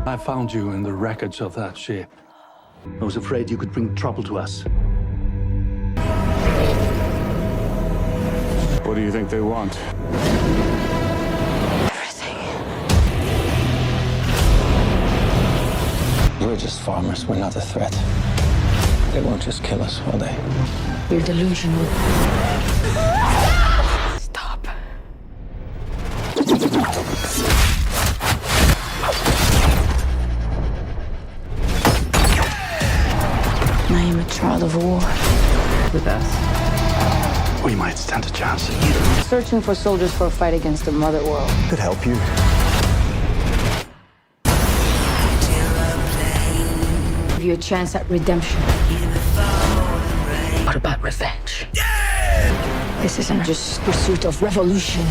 I found you in the wreckage of that ship. I was afraid you could bring trouble to us. What do you think they want? Everything. We're just farmers. We're not a threat. They won't just kill us, will they? You're delusional. Stop. I am a child of war. With us. We might stand a chance. Searching for soldiers for a fight against the mother world. Could help you. Give you a chance at redemption. What about revenge? This isn't just pursuit of revolution.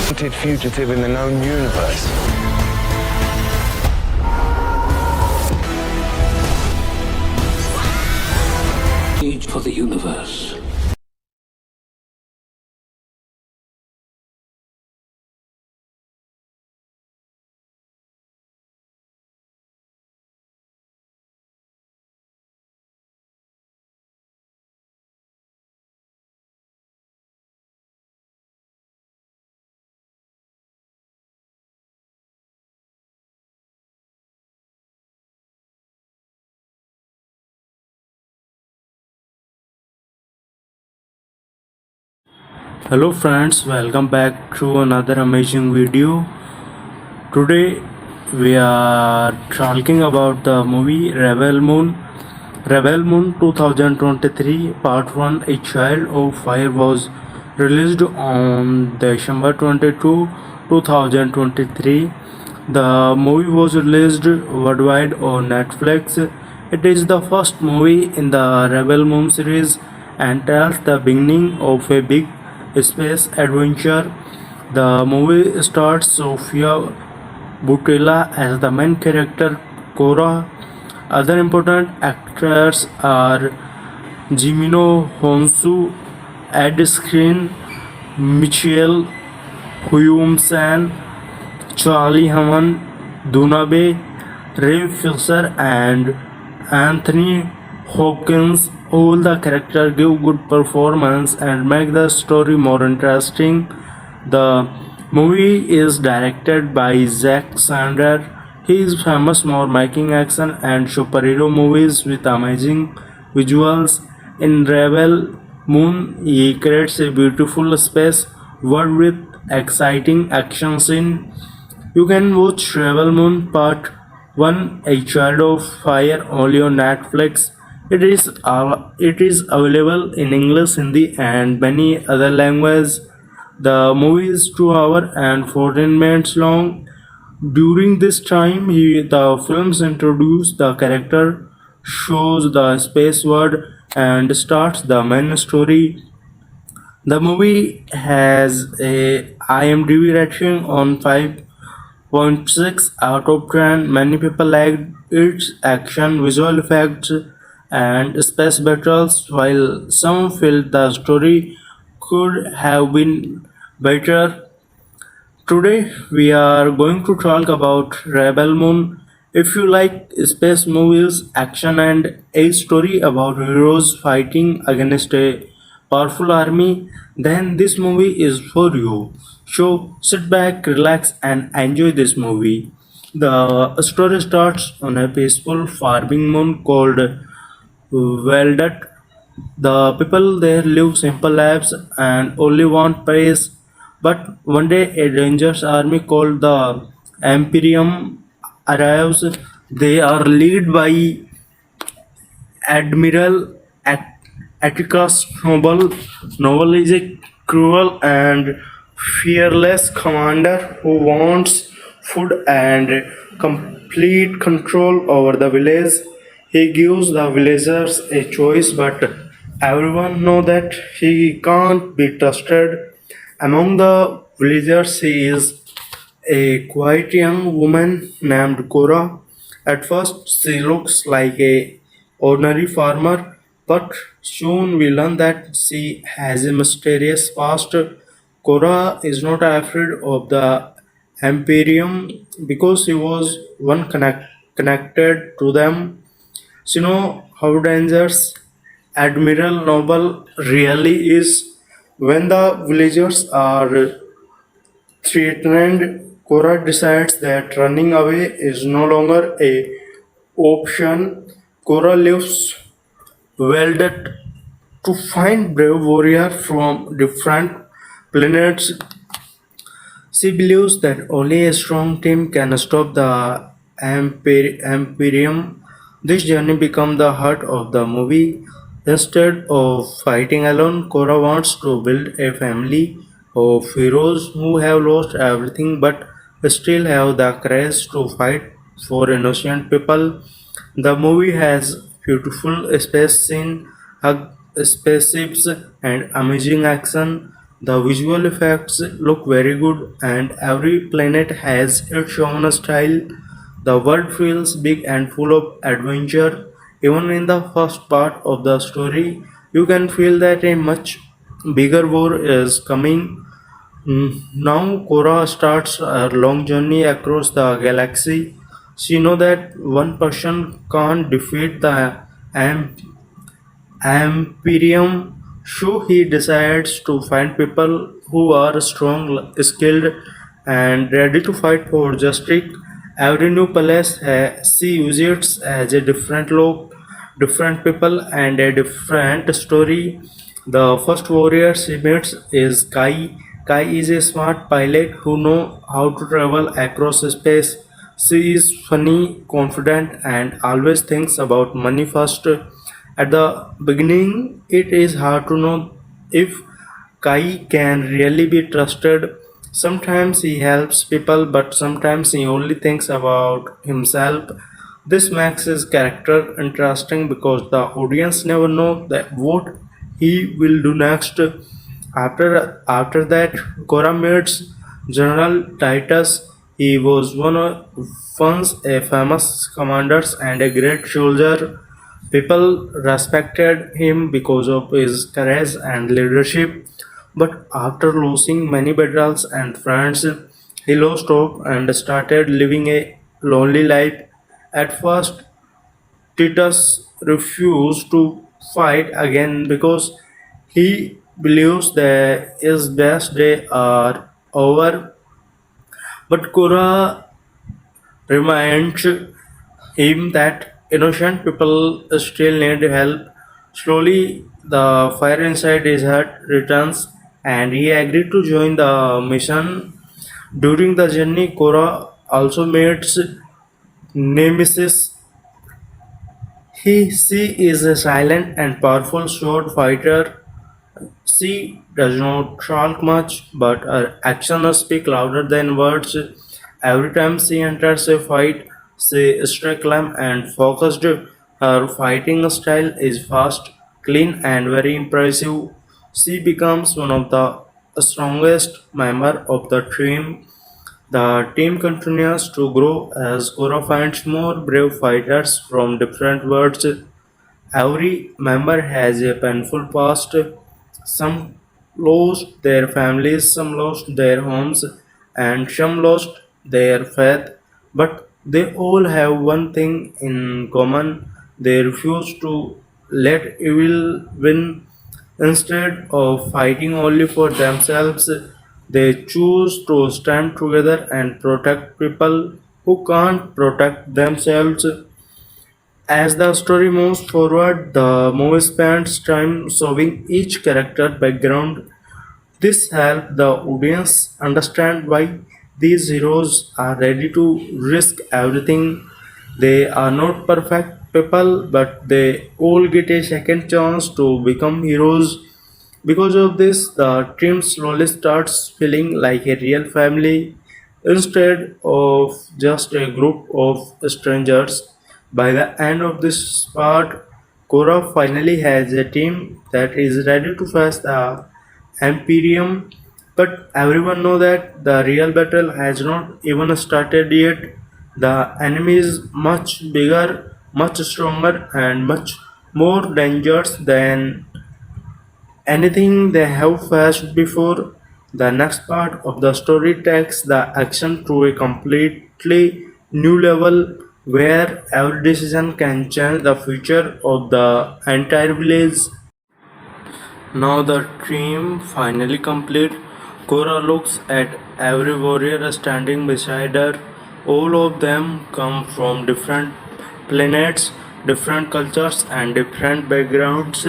Wanted fugitive in the known universe. Age for the universe. Hello friends, welcome back to another amazing video. Today we are talking about the movie Rebel Moon 2023 Part 1. A Child of Fire was released on December 2023. The movie was released worldwide on Netflix. It is the first movie in the Rebel Moon series and tells the beginning of a big space adventure. The movie stars Sofia Boutella as the main character Cora. Other important actors are Jimino Honsu, Ed Skrein, Michelle Huyum-san, Charlie Hammond, Dunabe, Ray Fisher, and Anthony Hopkins. All the characters give good performance and make the story more interesting. The movie is directed by Zack Snyder. He is famous for making action and superhero movies with amazing visuals. In Rebel Moon, he creates a beautiful space world with exciting action scenes. You can watch Rebel Moon Part 1, A Child of Fire, only on Netflix. It is available in English, Hindi, and many other languages. The movie is 2 hours and 14 minutes long. During this time, the films introduce the character, shows the space world, and starts the main story. The movie has a IMDb rating on 5.6 out of 10. Many people liked its action, visual effects, and space battles, while some felt the story could have been better. Today we are going to talk about Rebel Moon. If you like space movies, action, and a story about heroes fighting against a powerful army, then this movie is for you. So sit back, relax, and enjoy this movie. The story starts on a peaceful farming moon called Veldet. The people there live simple lives and only want praise. But one day a dangerous army called the Imperium arrives. They are led by Admiral Atticus Noble. Noble is a cruel and fearless commander who wants food and complete control over the village. He gives the villagers a choice, but everyone know that he can't be trusted. Among the villagers, he is a quiet young woman named Cora. At first, she looks like a ordinary farmer, but soon we learn that she has a mysterious past. Cora is not afraid of the Imperium because he was connected to them. So, you know how dangerous Admiral Noble really is when the villagers are threatened. Cora decides that running away is no longer a option. Cora leaves Veldet to find brave warrior from different planets. She believes that only a strong team can stop the Imperium. This journey becomes the heart of the movie. Instead of fighting alone, Korra wants to build a family of heroes who have lost everything but still have the courage to fight for innocent people. The movie has beautiful space scene, hug spaceships, and amazing action. The visual effects look very good, and every planet has its own style. The world feels big and full of adventure. Even in the first part of the story, you can feel that a much bigger war is coming. Now Korra starts a long journey across the galaxy. She knows that one person can't defeat the Am- Imperium, so he decides to find people who are strong, skilled, and ready to fight for justice. Every new palace she visits has a different look, different people, and a different story. The first warrior she meets is Kai. Kai is a smart pilot who knows how to travel across space. She is funny, confident, and always thinks about money first. At the beginning, it is hard to know if Kai can really be trusted. Sometimes he helps people, but sometimes he only thinks about himself. This makes his character interesting because the audience never know that what he will do next. After that, Cora meets General Titus. He was once a famous commander and a great soldier. People respected him because of his courage and leadership, but after losing many battles and friends, he lost hope and started living a lonely life. At first, Titus refused to fight again because he believes that his best days are over, but Kura reminds him that innocent people still need help. Slowly, the fire inside his heart returns and he agreed to join the mission. During the journey, Korra also meets Nemesis. She is a silent and powerful sword fighter. She does not talk much, but her actions speak louder than words. Every time she enters a fight, she strikes calm and focused. Her fighting style is fast, clean, and very impressive. She becomes one of the strongest members of the team. The team continues to grow as Gora finds more brave fighters from different worlds. Every member has a painful past. Some lost their families, some lost their homes, and some lost their faith. But they all have one thing in common: they refuse to let evil win. Instead of fighting only for themselves, they choose to stand together and protect people who can't protect themselves. As the story moves forward, the movie spends time showing each character background. This helps the audience understand why these heroes are ready to risk everything. They are not perfect people, but they all get a second chance to become heroes. Because of this, the team slowly starts feeling like a real family instead of just a group of strangers. By the end of this part, Korra finally has a team that is ready to face the Imperium, but everyone know that the real battle has not even started yet. The enemy is much bigger, much stronger, and much more dangerous than anything they have faced before. The next part of the story takes the action to a completely new level where every decision can change the future of the entire village. Now the dream finally complete. Cora looks at every warrior standing beside her. All of them come from different planets, different cultures, and different backgrounds.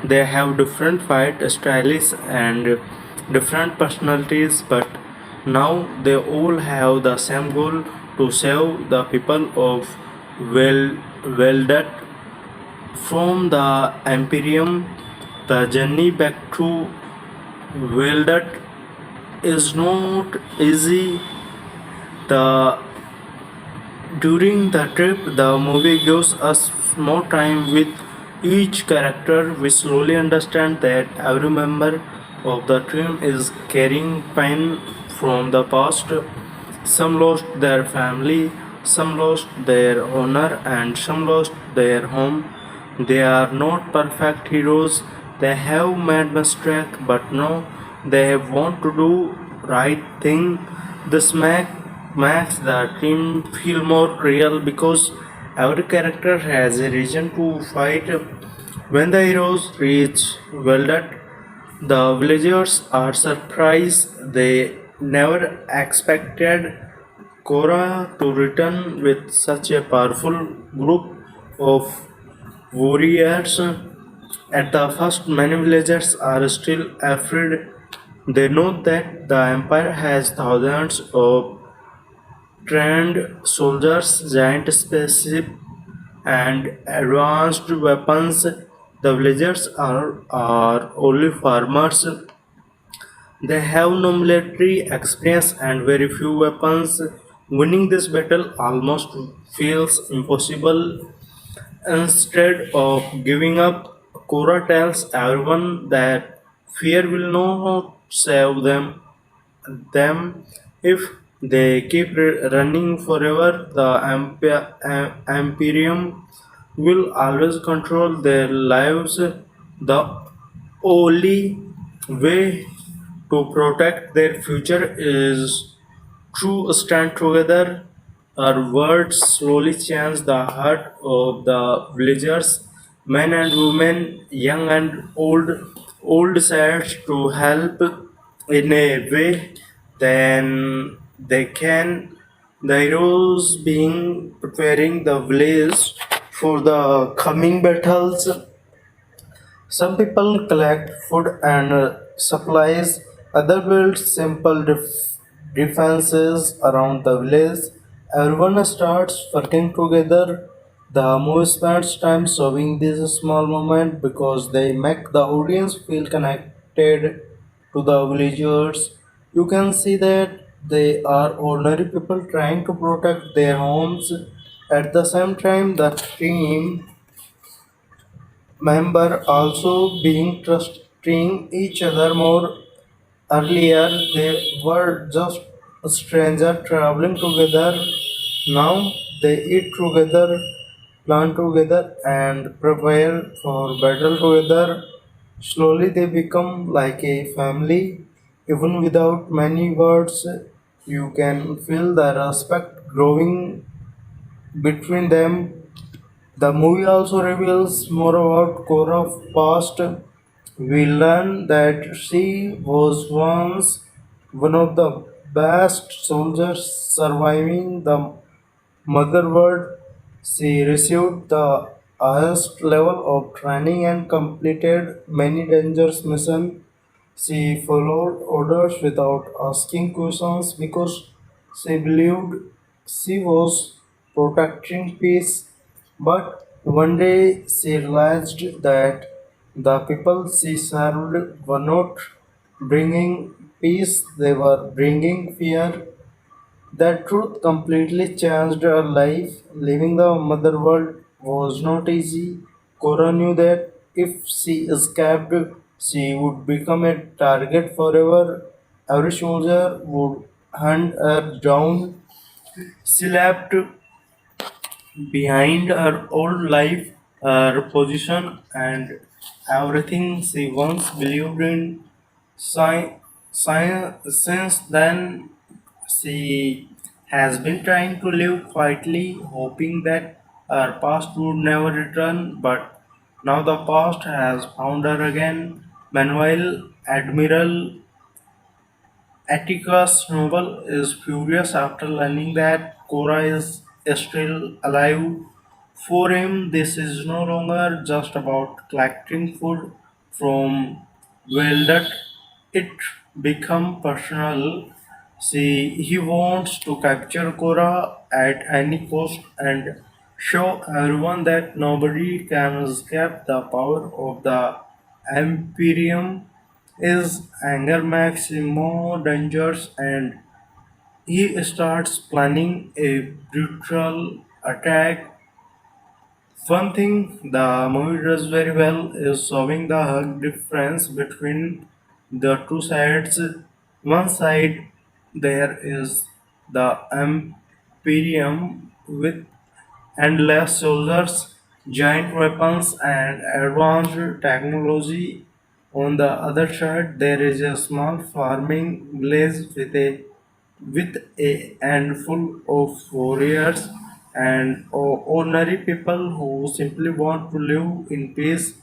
They have different fight styles and different personalities, but now they all have the same goal to save the people of Veldet from the Imperium. The journey back to Veldet is not easy. The During the trip, the movie gives us more time with each character. We slowly understand that every member of the team is carrying pain from the past. Some lost their family, some lost their honor, and some lost their home. They are not perfect heroes. They have made mistakes, but no, they want to do right thing. This makes the team feel more real because every character has a reason to fight. When the heroes reach Veldet, the villagers are surprised. They never expected Korra to return with such a powerful group of warriors. At the first, many villagers are still afraid. They know that the empire has thousands of trained soldiers, giant spaceship, and advanced weapons. The villagers are only farmers. They have no military experience and very few weapons. Winning this battle almost feels impossible. Instead of giving up, Korra tells everyone that fear will not save them if they keep running forever. The Imperium will always control their lives. The only way to protect their future is to stand together. Our words slowly change the heart of the villagers, men and women, young and old decides to help in a way then they can. The heroes being preparing the village for the coming battles. Some people collect food and supplies, others build simple defenses around the village. Everyone starts working together. The movie spends time showing these small moments because they make the audience feel connected to the villagers. You can see that they are ordinary people trying to protect their homes. At the same time, the team member also being trusting each other more. Earlier they were just strangers traveling together. Now they eat together, plan together, and prepare for battle together. Slowly they become like a family. Even without many words, you can feel the respect growing between them. The movie also reveals more about Korra's past. We learn that she was once one of the best soldiers surviving the Mother World. She received the highest level of training and completed many dangerous missions. She followed orders without asking questions because she believed she was protecting peace. But one day she realized that the people she served were not bringing peace, they were bringing fear. That truth completely changed her life. Leaving the mother world was not easy. Cora knew that if she escaped, she would become a target forever. Every soldier would hunt her down. She left behind her old life, her position, and everything she once believed in. Sign. Since then, she has been trying to live quietly, hoping that her past would never return, but now the past has found her again. Meanwhile, Admiral Atticus Noble is furious after learning that Cora is still alive. For him, this is no longer just about collecting food from Veldet. It become personal. See, he wants to capture Cora at any cost and show everyone that nobody can escape the power of the Imperium. His anger makes him more dangerous and he starts planning a brutal attack. One thing the movie does very well is showing the hug difference between the two sides. One side there is the Imperium with endless soldiers, giant weapons, and advanced technology. On the other side, there is a small farming village with a handful of warriors and ordinary people who simply want to live in peace.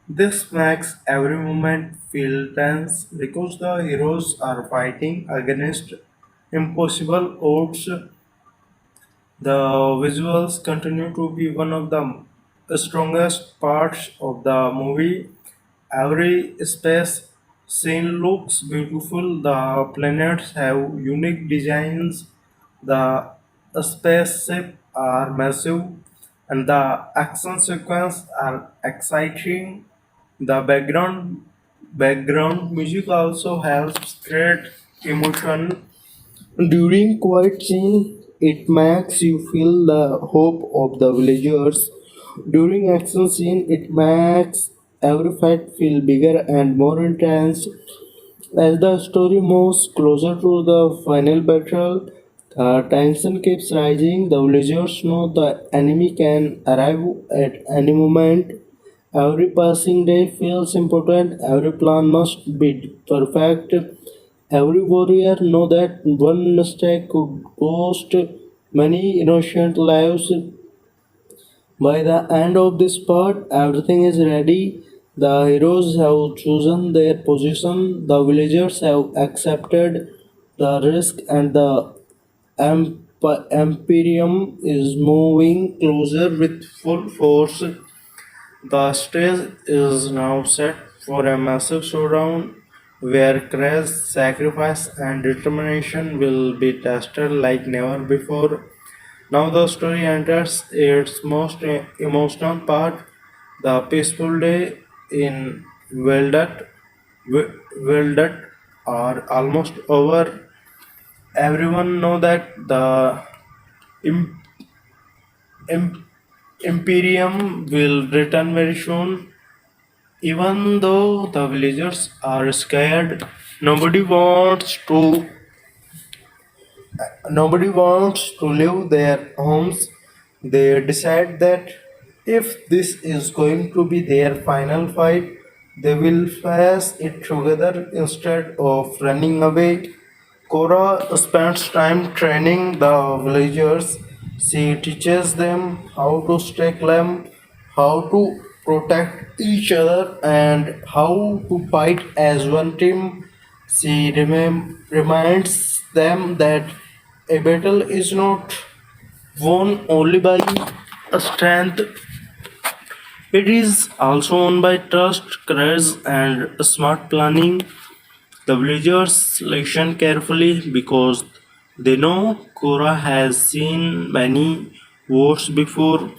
This makes every moment feel tense because the heroes are fighting against impossible odds. The visuals continue to be one of the strongest parts of the movie. Every space scene looks beautiful. The planets have unique designs. The spaceships are massive, and the action sequences are exciting. The background music also helps create emotion during quiet scene, it makes you feel the hope of the villagers. During action scene, it makes every fight feel bigger and more intense. As the story moves closer to the final battle, the tension keeps rising. The villagers know the enemy can arrive at any moment. Every passing day feels important. Every plan must be perfect. Every warrior know that one mistake could cost many innocent lives. By the end of this part, everything is ready. The heroes have chosen their position, the villagers have accepted the risk, and the Imperium is moving closer with full force. The stage is now set for a massive showdown where courage, sacrifice, and determination will be tested like never before. Now the story enters its most emotional part, the peaceful day in Veldet. Veldet are almost over. Everyone know that the Im- Im- Imperium will return very soon. Even though the villagers are scared, nobody wants to nobody wants to leave their homes. They decide that if this is going to be their final fight, they will face it together instead of running away. Cora spends time training the villagers. She teaches them how to stay calm, how to protect each other, and how to fight as one team. She reminds them that a battle is not won only by a strength, it is also won by trust, courage, and smart planning. The villagers listen carefully because they know Cora has seen many wars before.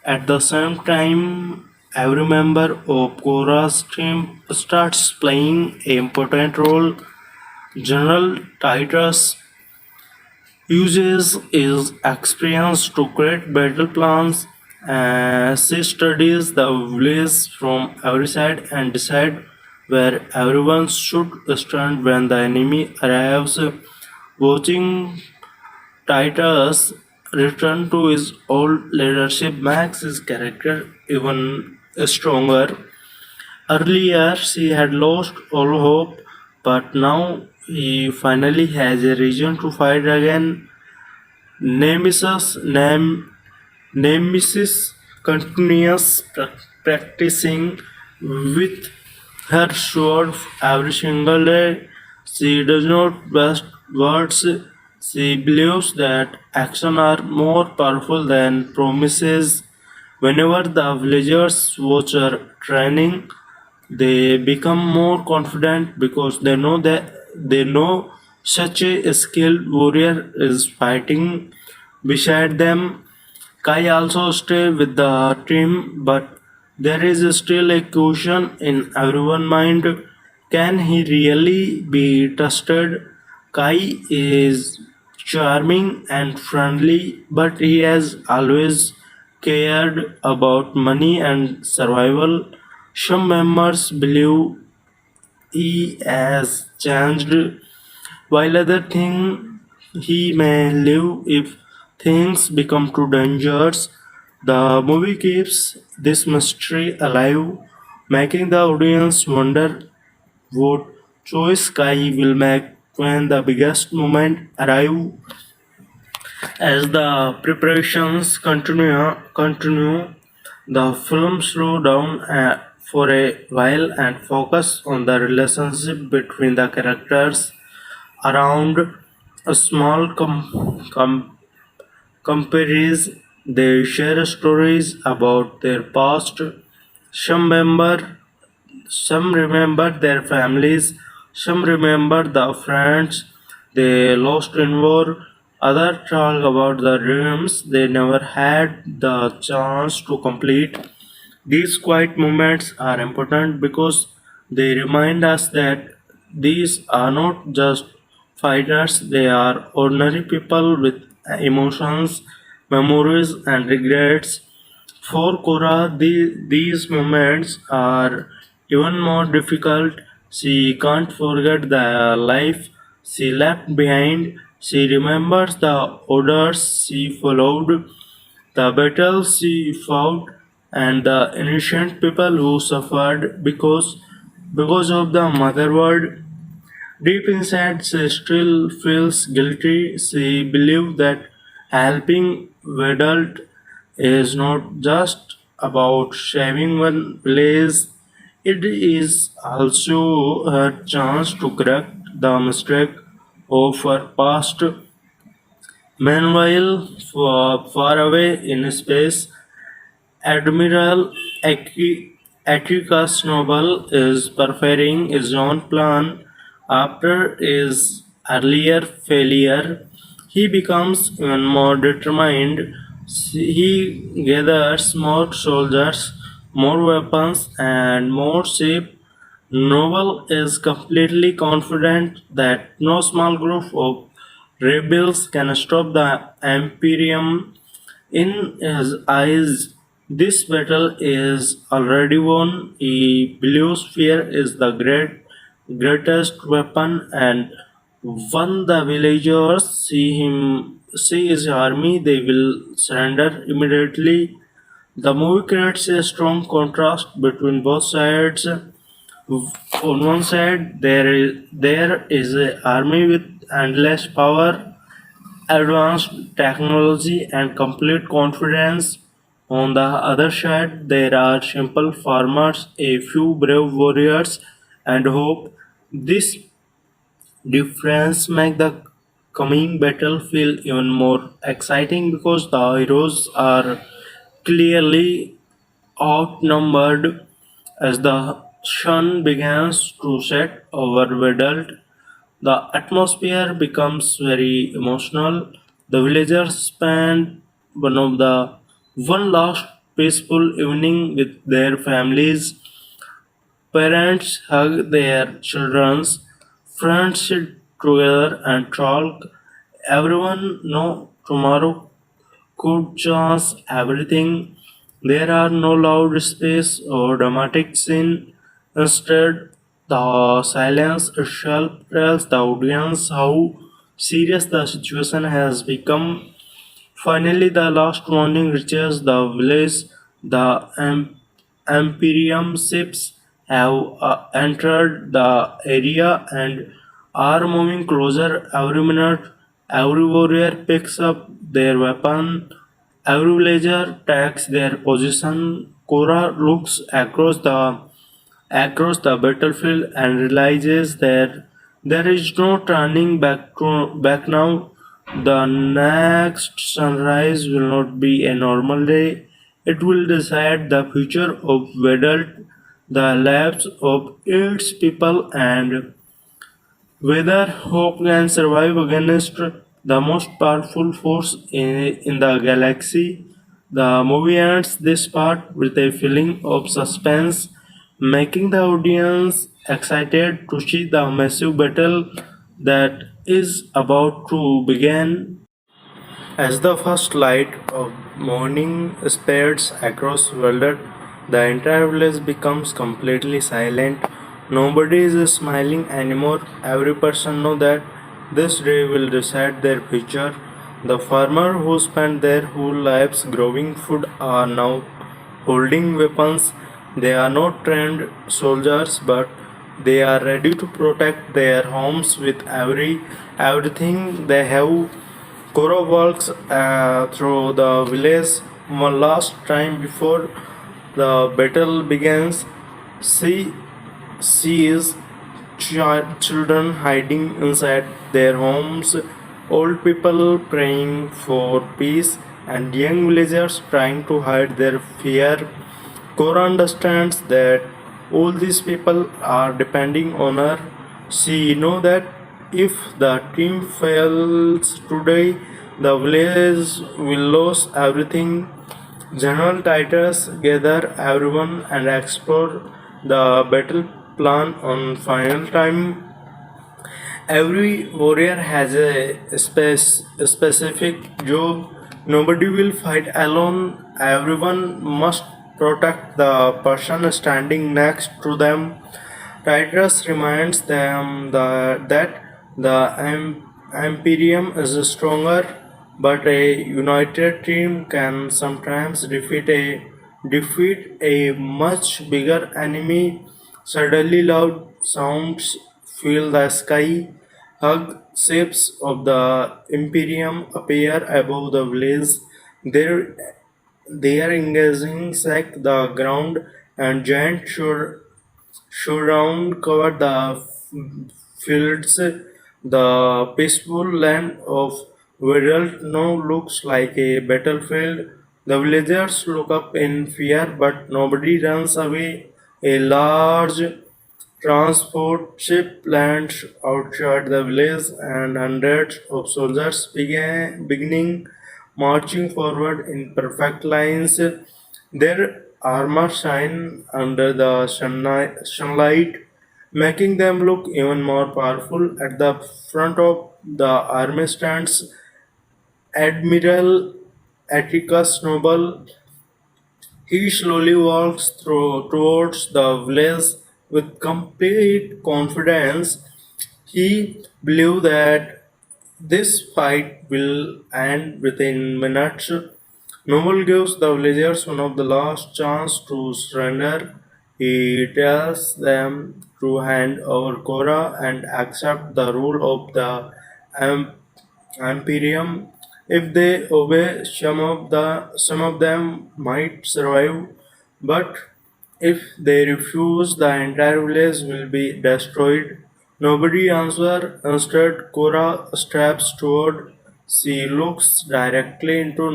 At the same time, every member of Cora's team starts playing an important role. General Titus uses his experience to create battle plans. She studies the village from every side and decide where everyone should stand when the enemy arrives. Watching Titus return to his old leadership makes his character even stronger. Earlier, she had lost all hope, but now he finally has a reason to fight again. Nemesis, Nemesis continues practicing with her sword every single day. She does not waste words. She believes that actions are more powerful than promises. Whenever the villagers watch her training, they become more confident because they know such a skilled warrior is fighting beside them. Kai also stay with the team, but there is still a question in everyone's mind. Can he really be trusted? Kai is charming and friendly, but he has always cared about money and survival. Some members believe he has changed, while others think he may leave if things become too dangerous. The movie keeps this mystery alive, making the audience wonder what choice Kai will make when the biggest moment arrive. As the preparations continue, the film slow down for a while and focus on the relationship between the characters around a small compares. They share stories about their past. Some member some remember their families, some remember the friends they lost in war, others talk about the dreams they never had the chance to complete. These quiet moments are important because they remind us that these are not just fighters, they are ordinary people with emotions, memories, and regrets. For Cora, these moments are even more difficult. She can't forget the life she left behind. She remembers the orders she followed, the battles she fought, and the innocent people who suffered because of the mother world. Deep inside, she still feels guilty. She believes that helping adult is not just about saving one village, it is also her chance to correct the mistake of her past. Meanwhile, far away in space, Admiral Atticus Noble is preparing his own plan. After his earlier failure, he becomes even more determined. He gathers more soldiers, more weapons, and more sheep. Noble is completely confident that no small group of rebels can stop the Imperium. In his eyes, this battle is already won. He believes fear is the greatest weapon, and when the villagers see his army, they will surrender immediately. The movie creates a strong contrast between both sides. On one side, there is an army with endless power, advanced technology, and complete confidence. On the other side, there are simple farmers, a few brave warriors, and hope. This difference makes the coming battle feel even more exciting because the heroes are clearly outnumbered. As the sun begins to set over Vedalt, the atmosphere becomes very emotional. The villagers spend one last peaceful evening with their families. Parents hug their children, friends sit together and talk. Everyone know tomorrow could change everything. There are no loud space or dramatic scene. Instead, the silence itself tells the audience how serious the situation has become. Finally, the last warning reaches the village. The Imperium ships have entered the area and are moving closer every minute. Every warrior picks up their weapon. Every villager takes their position. Cora looks across the battlefield and realizes that there is no turning back now. The next sunrise will not be a normal day. It will decide the future of Vedalt, the lives of its people, and whether hope can survive against the most powerful force in the galaxy. The movie ends this part with a feeling of suspense, making the audience excited to see the massive battle that is about to begin. As the first light of morning spreads across Veldet, the entire village becomes completely silent. Nobody is smiling anymore. Every person knows that this day will decide their future. The farmer who spent their whole lives growing food are now holding weapons. They are not trained soldiers, but they are ready to protect their homes with everything they have. Koro walks through the village one last time before the battle begins. She sees children hiding inside their homes, old people praying for peace, and young villagers trying to hide their fear. Cora understands that all these people are depending on her. She knows that if the team fails today, the village will lose everything. General Titus gather everyone and explore the battle plan on final time. Every warrior has a specific job. Nobody will fight alone. Everyone must protect the person standing next to them. Titus reminds them that the Imperium is stronger, but a united team can sometimes defeat a much bigger enemy. Suddenly, loud sounds fill the sky. Hug ships of the Imperium appear above the village. Their their engaging sack the ground and giant showdown covered the fields. The peaceful land of Vedal now looks like a battlefield. The villagers look up in fear, but nobody runs away. A large transport ship lands outside the village, and hundreds of soldiers beginning marching forward in perfect lines. Their armor shine under the sunlight, making them look even more powerful. At the front of the army stands Admiral Atticus Noble. He slowly walks towards the village with complete confidence. He believes that this fight will end within minutes. Noble gives the villagers one of the last chance to surrender. He tells them to hand over Cora and accept the rule of the Am- Imperium. If they obey, some of them might survive, but if they refuse, the entire village will be destroyed. Nobody answers. Instead, Cora steps toward. She looks directly into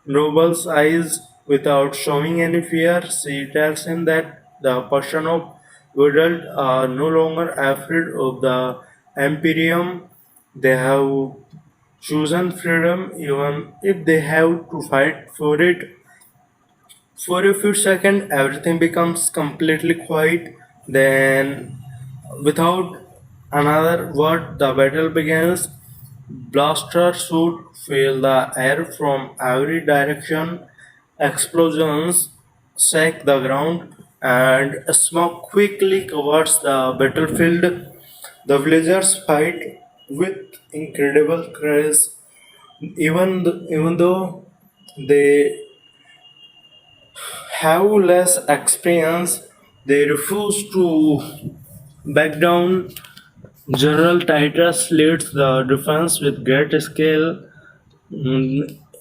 Noble's eyes without showing any fear. She tells him that the person of adult are no longer afraid of the Imperium. They have chosen freedom even if they have to fight for it. For a few seconds, everything becomes completely quiet. Then, without another word, the battle begins. Blasters shoot fill the air from every direction. Explosions shake the ground, and smoke quickly covers the battlefield. The villagers fight with incredible courage, even though they have less experience. They refuse to back down. General Titus leads the defense with great skill.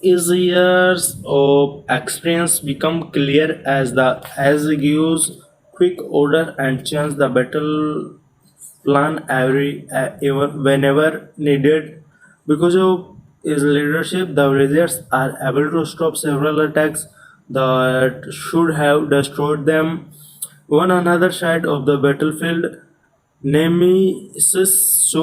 His years of experience become clear as he gives quick order and change the battle plan whenever needed. Because of his leadership, the Warriors are able to stop several attacks that should have destroyed them. On another side of the battlefield, Nemesis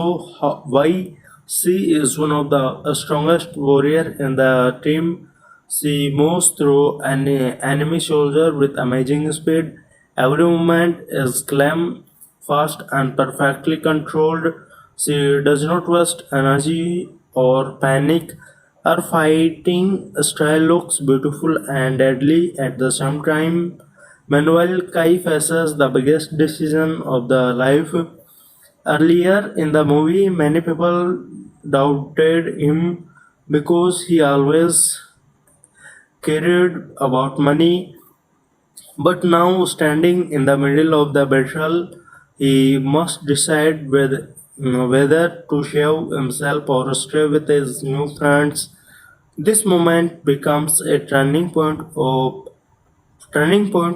why she is one of the strongest warrior in the team. She moves through an enemy soldier with amazing speed. Every movement is calm, fast, and perfectly controlled. She does not waste energy or panic. Her fighting style looks beautiful and deadly at the same time. Meanwhile, Kai faces the biggest decision of the life. Earlier in the movie, many people doubted him because he always cared about money, but now standing in the middle of the battle, he must decide whether to save himself or stay with his new friends. This moment becomes a turning point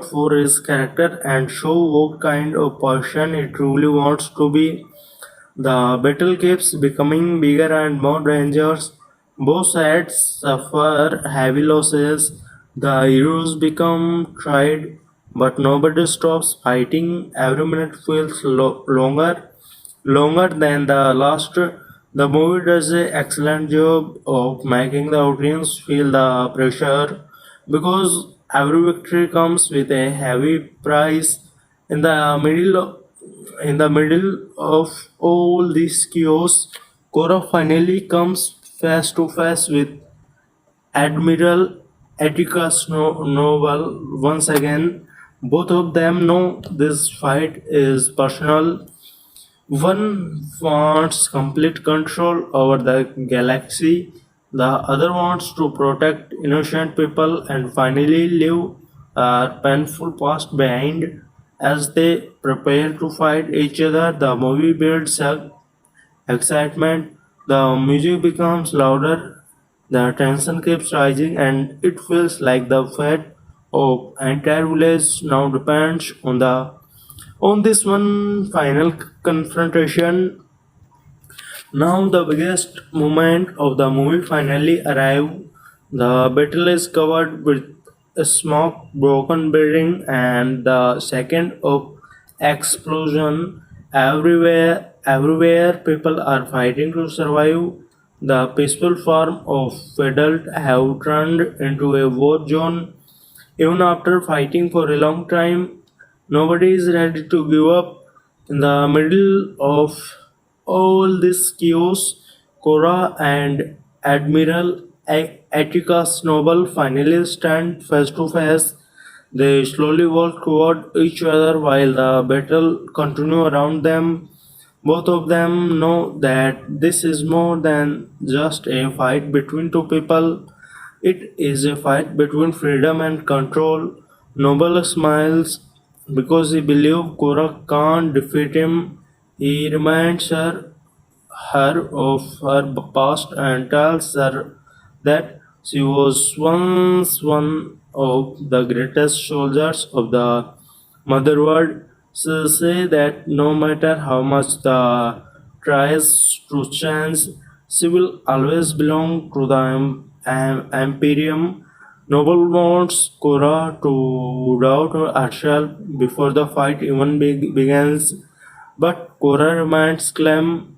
for his character and show what kind of person he truly wants to be. The battle keeps becoming bigger and more dangerous. Both sides suffer heavy losses. The heroes become tired, but nobody stops fighting. Every minute feels longer than the last. The movie does an excellent job of making the audience feel the pressure because every victory comes with a heavy price. In the middle of all this chaos, Cora finally comes face to face with Admiral Atticus Noble once again. Both of them know this fight is personal. One wants complete control over the galaxy, the other wants to protect innocent people and finally leave a painful past behind. As they prepare to fight each other, the movie builds up excitement, the music becomes louder, the tension keeps rising, and it feels like the fate of entire village now depends on this one final confrontation. Now the biggest moment of the movie finally arrived. The battle is covered with smoke, broken building, and the second of explosion everywhere people are fighting to survive. The peaceful farm of adult have turned into a war zone. Even after fighting for a long time, nobody is ready to give up. In the middle of all this chaos, Cora and Admiral Atticus Noble finally stand face to face. They slowly walk toward each other while the battle continues around them. Both of them know that this is more than just a fight between two people. It is a fight between freedom and control. Noble smiles because he believes Cora can't defeat him. He reminds her of her past and tells her that she was once one of the greatest soldiers of the mother world. She says that no matter how much the tries to change, she will always belong to the Imperium. Noble wants Cora to doubt herself before the fight even begins, but Cora remains calm.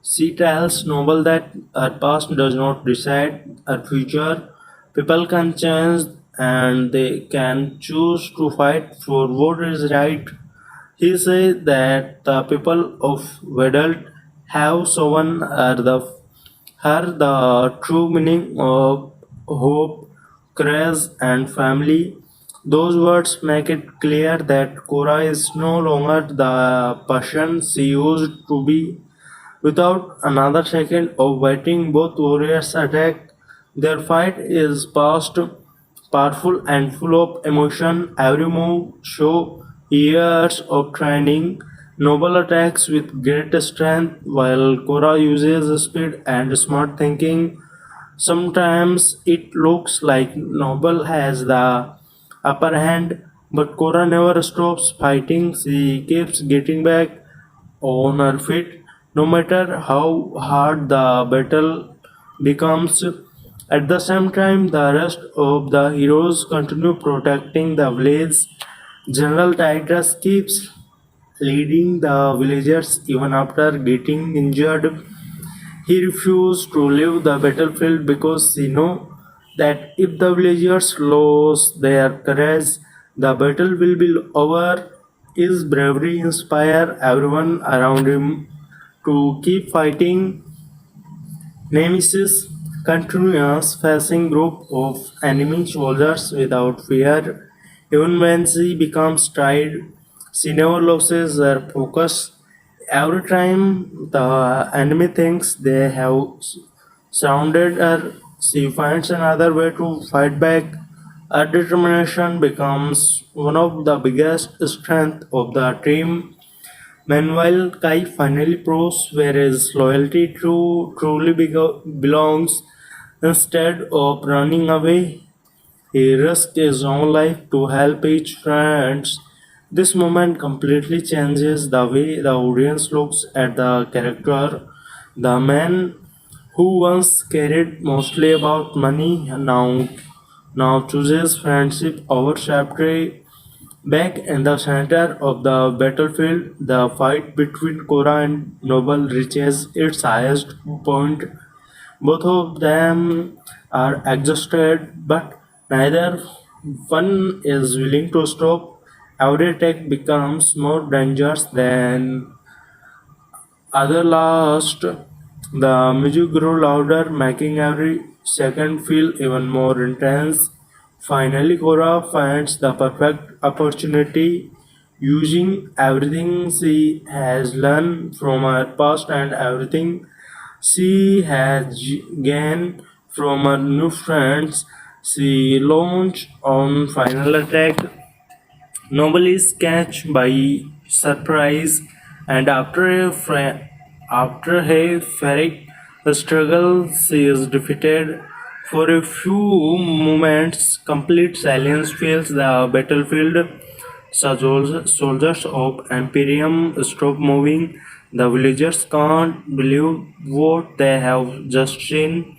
She tells Noble that her past does not decide her future. People can change and they can choose to fight for what is right. He says that the people of Vedalt have shown her the true meaning of hope, courage, and family. Those words make it clear that Cora is no longer the person she used to be. Without another second of waiting, both warriors attack. Their fight is past. powerful and full of emotion. Every move show years of training. Noble attacks with great strength, while Korra uses speed and smart thinking. Sometimes it looks like Noble has the upper hand, but Korra never stops fighting. She keeps getting back on her feet, no matter how hard the battle becomes. At the same time, the rest of the heroes continue protecting the village. General Titus keeps leading the villagers even after getting injured. He refused to leave the battlefield because he knew that if the villagers lose their courage, the battle will be over. His bravery inspired everyone around him to keep fighting. Nemesis continues facing group of enemy soldiers without fear. Even when she becomes tired, she never loses her focus. Every time the enemy thinks they have surrounded her, she finds another way to fight back. Her determination becomes one of the biggest strengths of the team. Meanwhile, Kai finally proves where his loyalty truly belongs. Instead of running away, he risked his own life to help his friends. This moment completely changes the way the audience looks at the character. The man who once cared mostly about money now chooses friendship over safety. Back in the center of the battlefield, the fight between Korra and Noble reaches its highest point. Both of them are exhausted, but neither one is willing to stop. Every attack becomes more dangerous than other last. The music grew louder, making every second feel even more intense. Finally, Cora finds the perfect opportunity, using everything she has learned from her past and everything she has gained from her new friends. She launched on final attack. Noble is catched by surprise, and after a ferric struggle, she is defeated. For a few moments, complete silence fills the battlefield. Soldiers of Imperium stop moving. The villagers can't believe what they have just seen.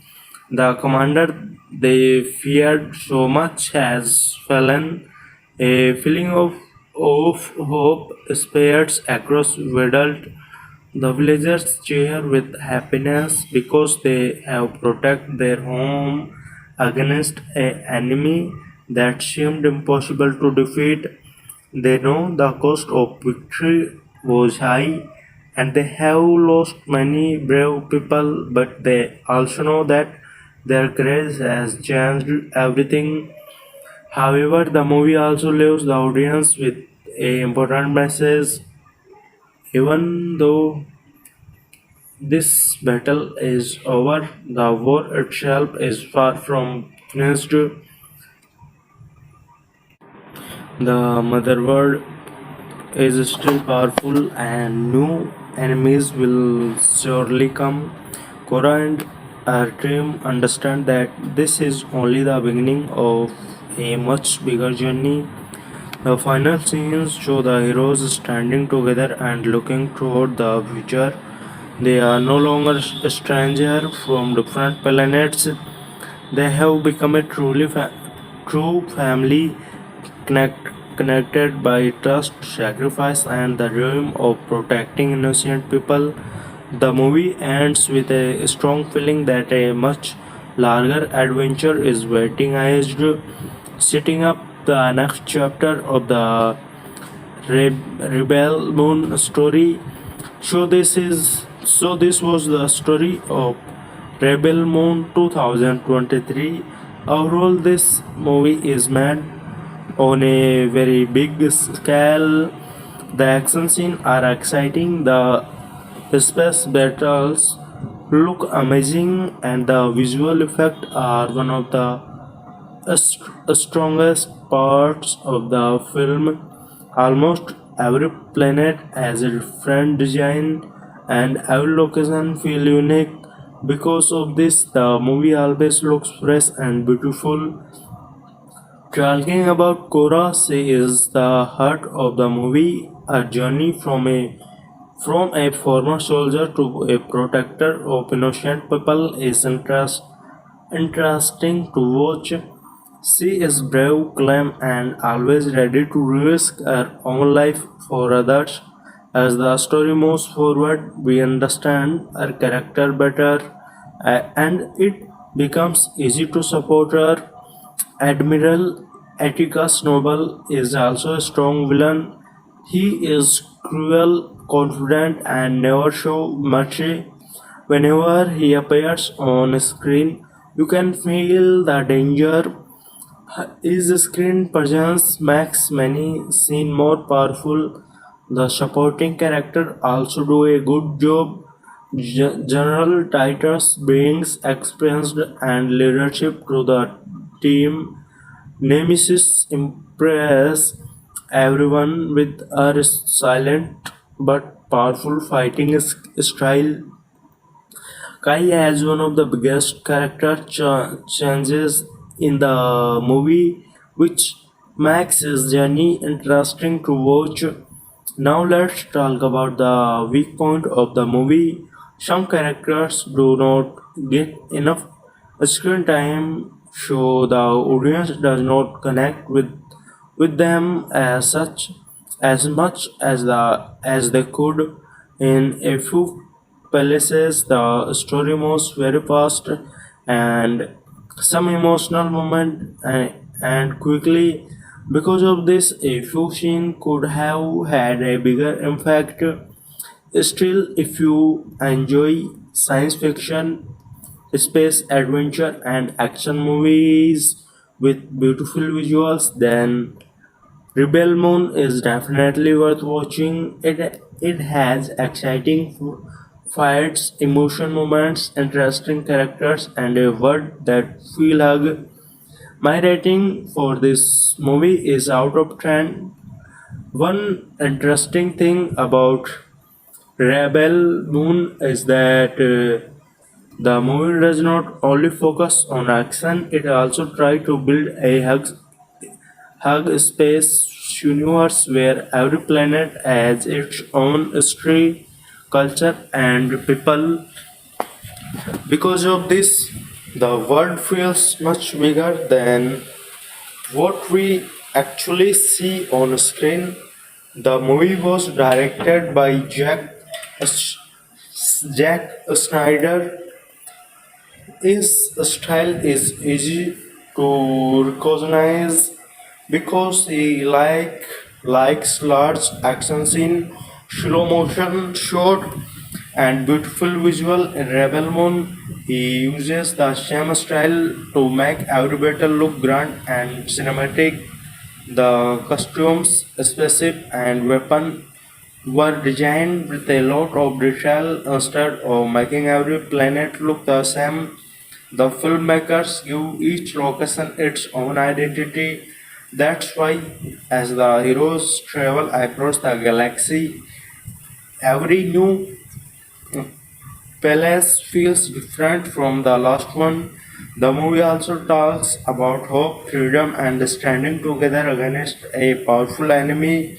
The commander they feared so much has fallen. A feeling of hope spreads across Vedalt. The villagers cheer with happiness because they have protected their home against an enemy that seemed impossible to defeat. They know the cost of victory was high and they have lost many brave people, but they also know that their courage has changed everything. However, the movie also leaves the audience with a important message. Even though this battle is over, the war itself is far from finished. The mother world is still powerful and new enemies will surely come. Korra and her team understand that this is only the beginning of a much bigger journey. The final scenes show the heroes standing together and looking toward the future. They are no longer strangers from different planets. They have become a true family, connect, connected by trust, sacrifice, and the dream of protecting innocent people. The movie ends with a strong feeling that a much larger adventure is waiting ahead, setting up the next chapter of the Rebel Moon story. This was the story of Rebel Moon 2023. Overall, this movie is made on a very big scale. The action scenes are exciting, the space battles look amazing, and the visual effects are one of the strongest parts of the film. Almost every planet has a different design and every location feel unique. Because of this, the movie always looks fresh and beautiful. Talking about Korra, she is the heart of the movie, a journey from a former soldier to a protector of innocent people is interesting to watch. She is brave, calm, and always ready to risk her own life for others. As the story moves forward, we understand her character better, and it becomes easy to support her. Admiral Atticus Noble is also a strong villain. He is cruel, confident, and never show mercy. Whenever he appears on screen, you can feel the danger. His screen presence makes many scenes more powerful. The supporting character also do a good job. General Titus brings experience and leadership to the team. Nemesis impress everyone with her silent but powerful fighting style. Kai has one of the biggest character changes in the movie, which makes his journey interesting to watch. Now let's talk about the weak point of the movie. Some characters do not get enough screen time, so the audience does not connect with them as much as they could. In a few places, the story moves very fast and some emotional moment and quickly. Because of this, a few scenes could have had a bigger impact. Still, if you enjoy science fiction, space adventure, and action movies with beautiful visuals, then Rebel Moon is definitely worth watching. It has exciting fights, emotion moments, interesting characters, and a world that feel hug. My rating for this movie is out of 10. One interesting thing about Rebel Moon is that the movie does not only focus on action, it also tries to build a hug space universe where every planet has its own history, culture, and people. Because of this, the world feels much bigger than what we actually see on screen. The movie was directed by Jack Snyder. His style is easy to recognize because he likes large action scene, slow motion shot, and beautiful visual. In Rebel Moon, he uses the same style to make every battle look grand and cinematic. The costumes, spaceship, and weapon were designed with a lot of detail instead of making every planet look the same. The filmmakers give each location its own identity. That's why, as the heroes travel across the galaxy, every new palace feels different from the last one. The movie also talks about hope, freedom, and standing together against a powerful enemy.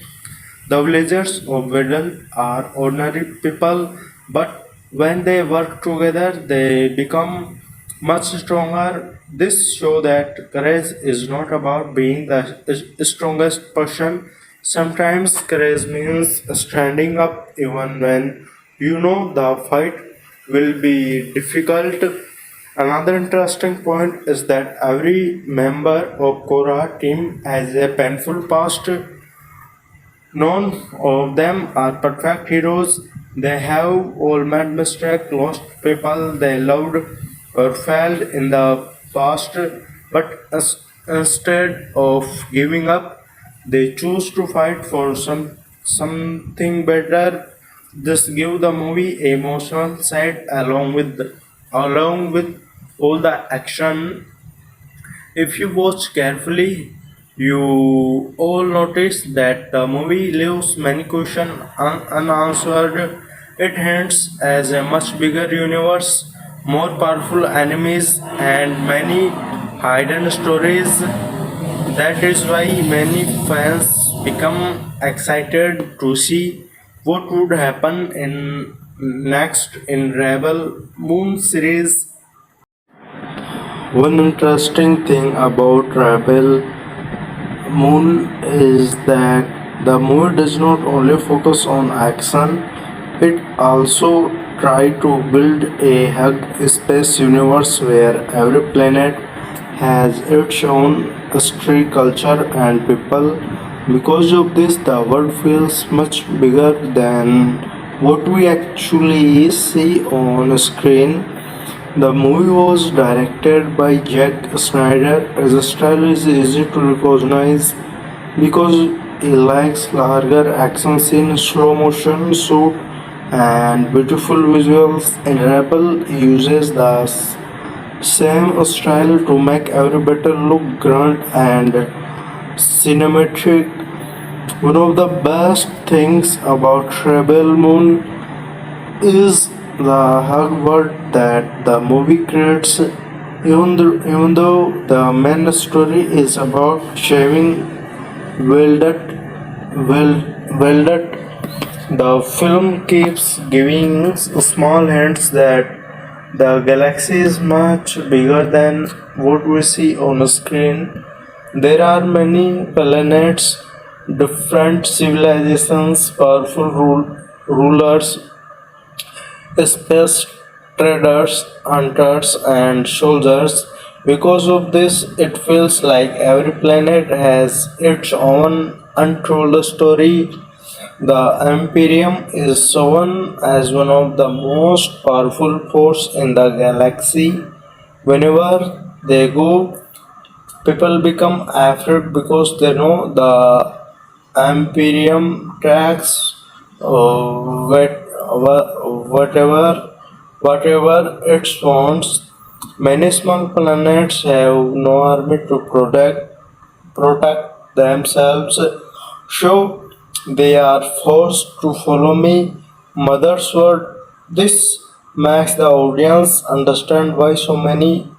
The villagers of Vedal are ordinary people, but when they work together, they become much stronger. This shows that courage is not about being the strongest person. Sometimes courage means standing up even when you know the fight will be difficult. Another interesting point is that every member of Korra team has a painful past. None of them are perfect heroes. They have all made mistakes, lost people they loved, or failed in the past. But instead of giving up, they choose to fight for something better. This give the movie emotional side along with all the action. If you watch carefully, you all notice that the movie leaves many questions unanswered. It hints as a much bigger universe, more powerful enemies, and many hidden stories. That is why many fans become excited to see what would happen in next in Rebel Moon series. One interesting thing about Rebel Moon is that the movie does not only focus on action, it also try to build a hug space universe where every planet has its own history, culture, and people. Because of this, the world feels much bigger than what we actually see on screen. The movie was directed by Jack Snyder. His style is easy to recognize because he likes larger action scenes, slow motion shoot, and beautiful visuals. In Rebel, he uses the same style to make every battle look grand and cinematic. One of the best things about Rebel Moon is the hug world that the movie creates. Even though the main story is about shaving Veldet, Veldet, the film keeps giving small hints that the galaxy is much bigger than what we see on screen. There are many planets, different civilizations, powerful rulers, space traders, hunters, and soldiers. Because of this, it feels like every planet has its own untold story. The Imperium is shown as one of the most powerful force in the galaxy. Whenever they go, people become afraid because they know the Imperium tracks whatever it wants. Many small planets have no army to protect themselves, so they are forced to follow me. Mother's word. This makes the audience understand why so many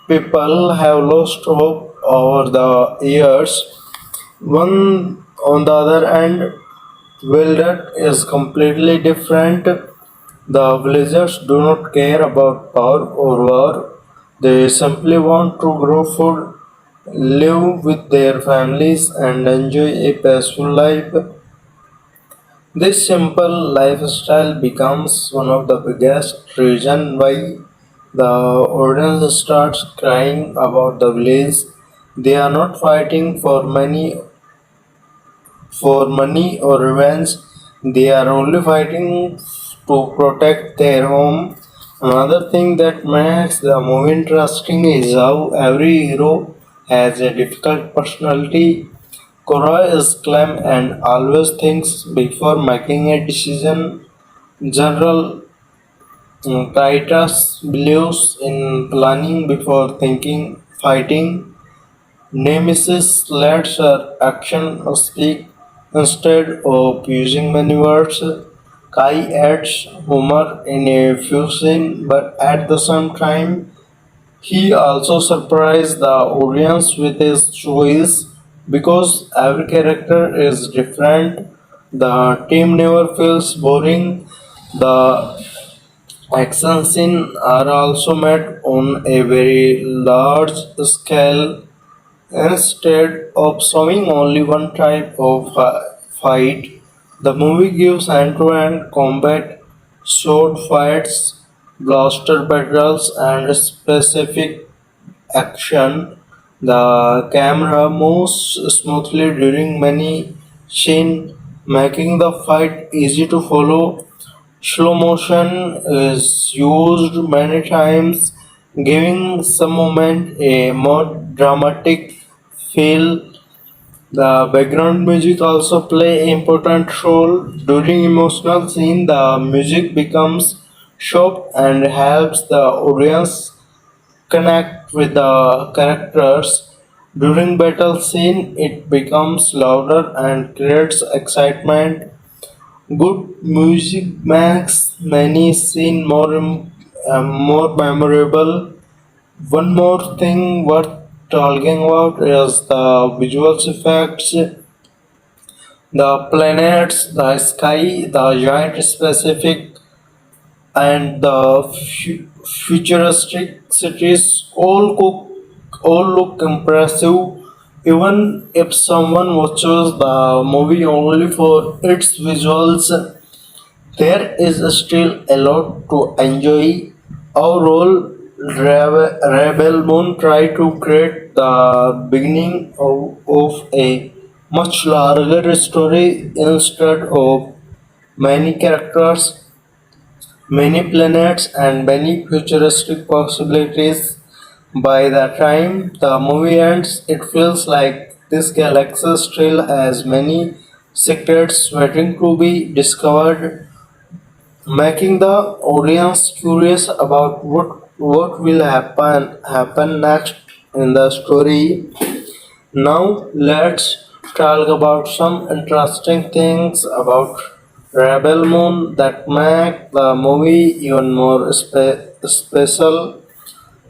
people have lost hope over the years. One on the other hand, Wildert is completely different. The villagers do not care about power or war. They simply want to grow food, live with their families, and enjoy a peaceful life. This simple lifestyle becomes one of the biggest reasons why the audience starts crying about the village. They are not fighting for money or revenge. They are only fighting to protect their home. Another thing that makes the movie interesting is how every hero has a difficult personality. Korra is calm and always thinks before making a decision. General Titus believes in planning before thinking, fighting. Nemesis lets her action speak instead of using many words. Kai adds humor in a few scenes, but at the same time, he also surprised the audience with his choice because every character is different. The team never feels boring. The action scenes are also made on a very large scale. Instead of showing only one type of fight, the movie gives hand-to-hand combat, sword fights, blaster battles, and specific action. The camera moves smoothly during many scenes, making the fight easy to follow. Slow motion is used many times, giving some moment a more dramatic feel. The background music also play important role during emotional scene. The music becomes sharp and helps the audience connect with the characters. During battle scene, it becomes louder and creates excitement. Good music makes many scene more memorable. One more thing worth talking about is the visual effects, the planets, the sky, the giant specific, and the futuristic cities all look impressive. Even if someone watches the movie only for its visuals, there is still a lot to enjoy. Overall, Rebel Moon tried to create the beginning of a much larger story instead of many characters, many planets, and many futuristic possibilities. By the time the movie ends, it feels like this galaxy still has many secrets waiting to be discovered, making the audience curious about what will happen next in the story. Now let's talk about some interesting things about Rebel Moon that make the movie even more special.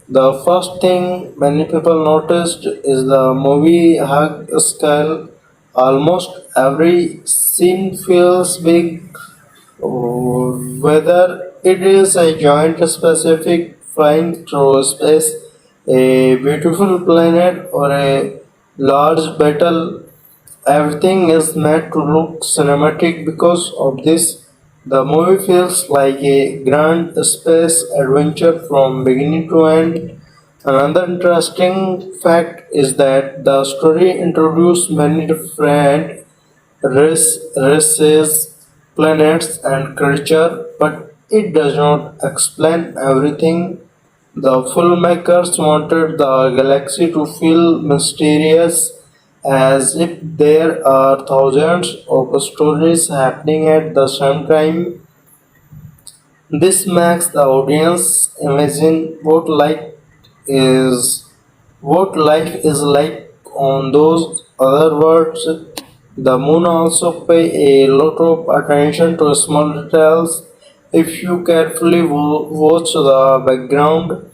The first thing many people noticed is the movie hug style. Almost every scene feels big, whether it is a giant specific flying through space, a beautiful planet, or a large battle, everything is made to look cinematic because of this. The movie feels like a grand space adventure from beginning to end. Another interesting fact is that the story introduced many different races, planets, and culture, but it does not explain everything. The filmmakers wanted the galaxy to feel mysterious, as if there are thousands of stories happening at the same time. This makes the audience imagine is what life is like on those other worlds. The moon also pay a lot of attention to small details. If you carefully watch the background,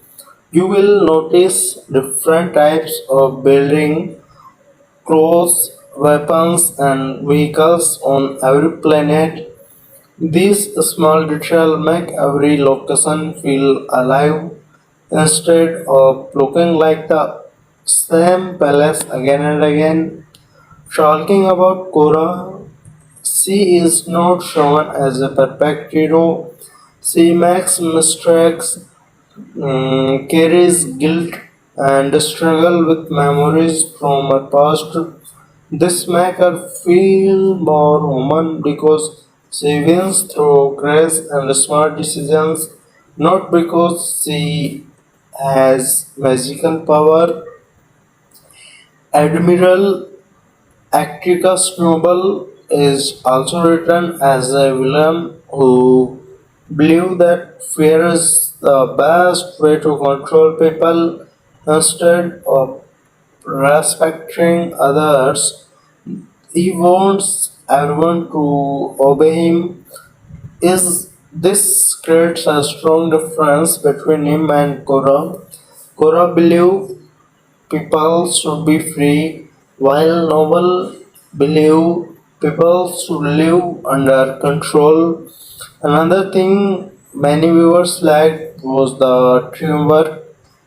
you will notice different types of building, clothes, weapons, and vehicles on every planet. These small details make every location feel alive instead of looking like the same palace again and again. Talking about Korra, she is not shown as a perfect hero. She makes mistakes, carries guilt, and struggle with memories from her past. This makes her feel more human because she wins through grace and smart decisions, not because she has magical power. Admiral Atticus Noble is also written as a villain who believe that fear is the best way to control people instead of respecting others. He wants everyone to obey him. Is this creates a strong difference between him and Korra? Korra believes people should be free, while Noble believe people should live under control. Another thing many viewers liked was the teamwork.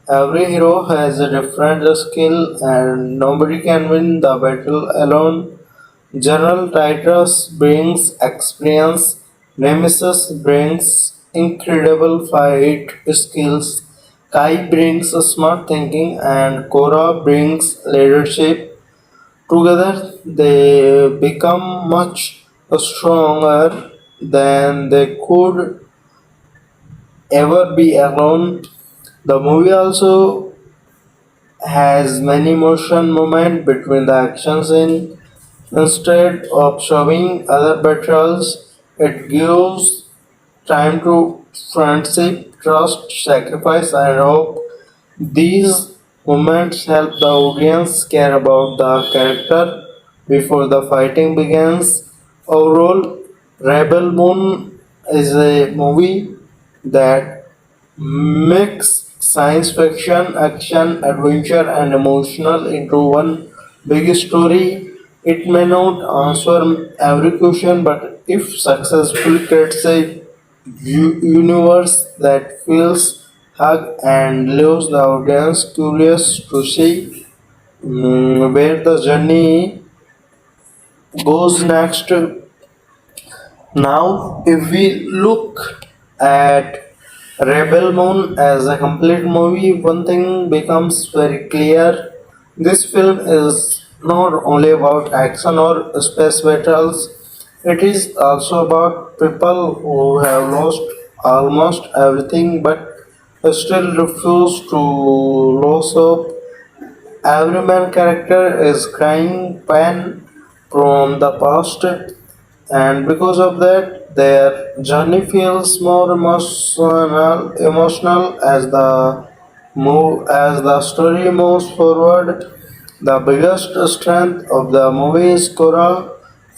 Every hero has a different skill and nobody can win the battle alone. General Titus brings experience, Nemesis brings incredible fight skills, Kai brings smart thinking, and Korra brings leadership. Together, they become much stronger than they could ever be alone. The movie also has many motion moments between the action scene. Instead of showing other battles, it gives time to friendship, trust, sacrifice, and hope. These moments help the audience care about the character before the fighting begins. Overall, Rebel Moon is a movie that mix science fiction, action, adventure, and emotional into one big story. It may not answer every question, but if successful, creates a universe that feels hug and leaves the audience curious to see where the journey goes next. Now, if we look at Rebel Moon as a complete movie, one thing becomes very clear. This film is not only about action or space battles, it is also about people who have lost almost everything but still refuse to lose hope. Every main character is crying pain from the past, and because of that, their journey feels more emotional as the story moves forward. The biggest strength of the movie is Cora.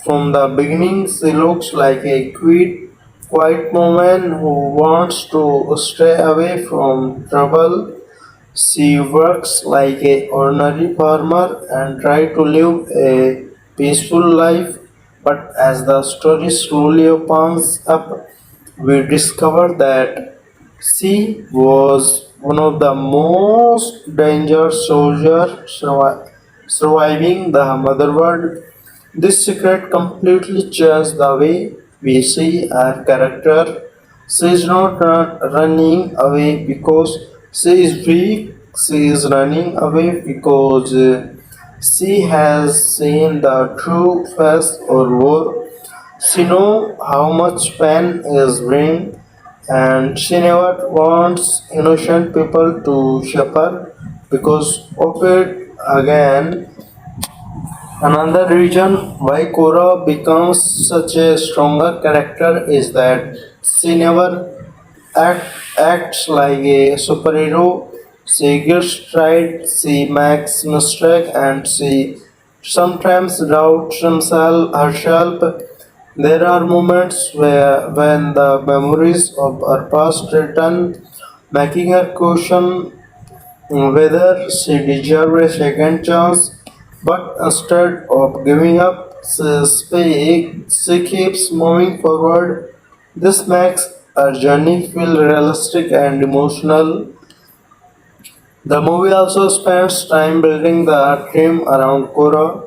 From the beginning, she looks like a quiet woman who wants to stay away from trouble. She works like a ordinary farmer and try to live a peaceful life, but as the story slowly opens up, we discover that she was one of the most dangerous soldiers surviving the mother world. This secret completely changed the way we see our character. She is not running away because she is weak. She is running away because she has seen the true face of war. She knows how much pain is bring, and she never wants innocent people to suffer because of it again. Another reason why Korra becomes such a stronger character is that she never acts like a superhero. She gets tried, she makes mistakes, and she sometimes doubts herself. There are moments where when the memories of her past return, making her question whether she deserved a second chance, but instead of giving up, she keeps moving forward. This makes her journey feel realistic and emotional. The movie also spends time building the theme around Korra.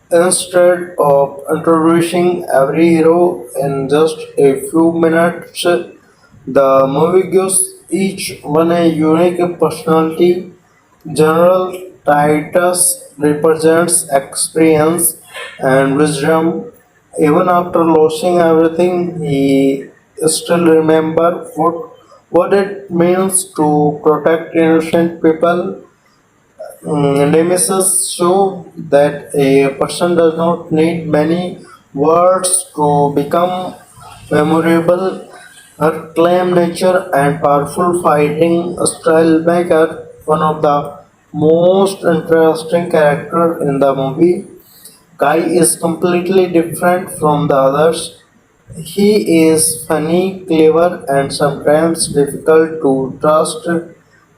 Instead of introducing every hero in just a few minutes, the movie gives each one a unique personality. General Titus represents experience and wisdom. Even after losing everything, he still remembers what it means to protect innocent people. Nemesis show that a person does not need many words to become memorable. Her calm nature and powerful fighting style make her one of the most interesting characters in the movie. Kai is completely different from the others. He is funny, clever, and sometimes difficult to trust.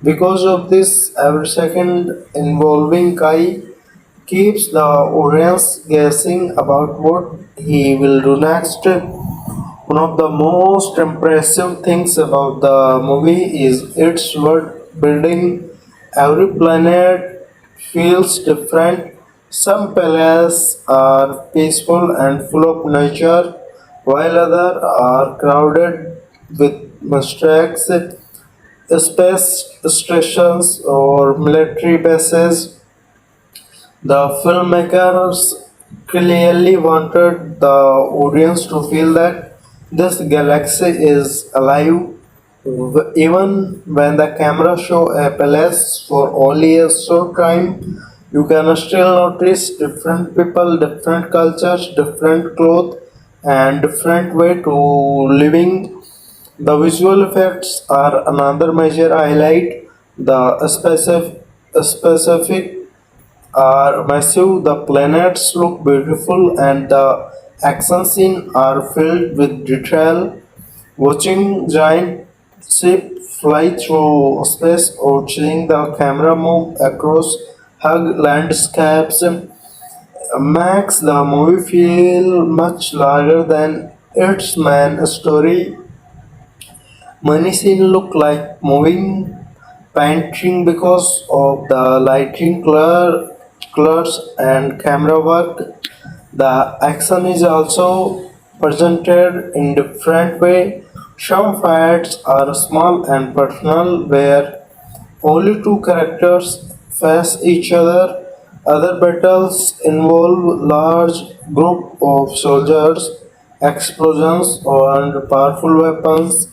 Because of this, every second involving Kai keeps the audience guessing about what he will do next. One of the most impressive things about the movie is its world building. Every planet feels different. Some planets are peaceful and full of nature, while others are crowded with mistakes, space stations, or military bases. The filmmakers clearly wanted the audience to feel that this galaxy is alive. Even when the camera show a palace for only a short time, you can still notice different people, different cultures, different clothes, and different way to living. The visual effects are another major highlight. The specific are massive, the planets look beautiful, and the action scenes are filled with detail. Watching giant ship fly through space or seeing the camera move across hug landscapes makes the movie feel much larger than its main story. Many scenes look like moving painting because of the lighting, colors, and camera work. The action is also presented in different way. Some fights are small and personal, where only two characters face each other. Other battles involve large group of soldiers, explosions, and powerful weapons.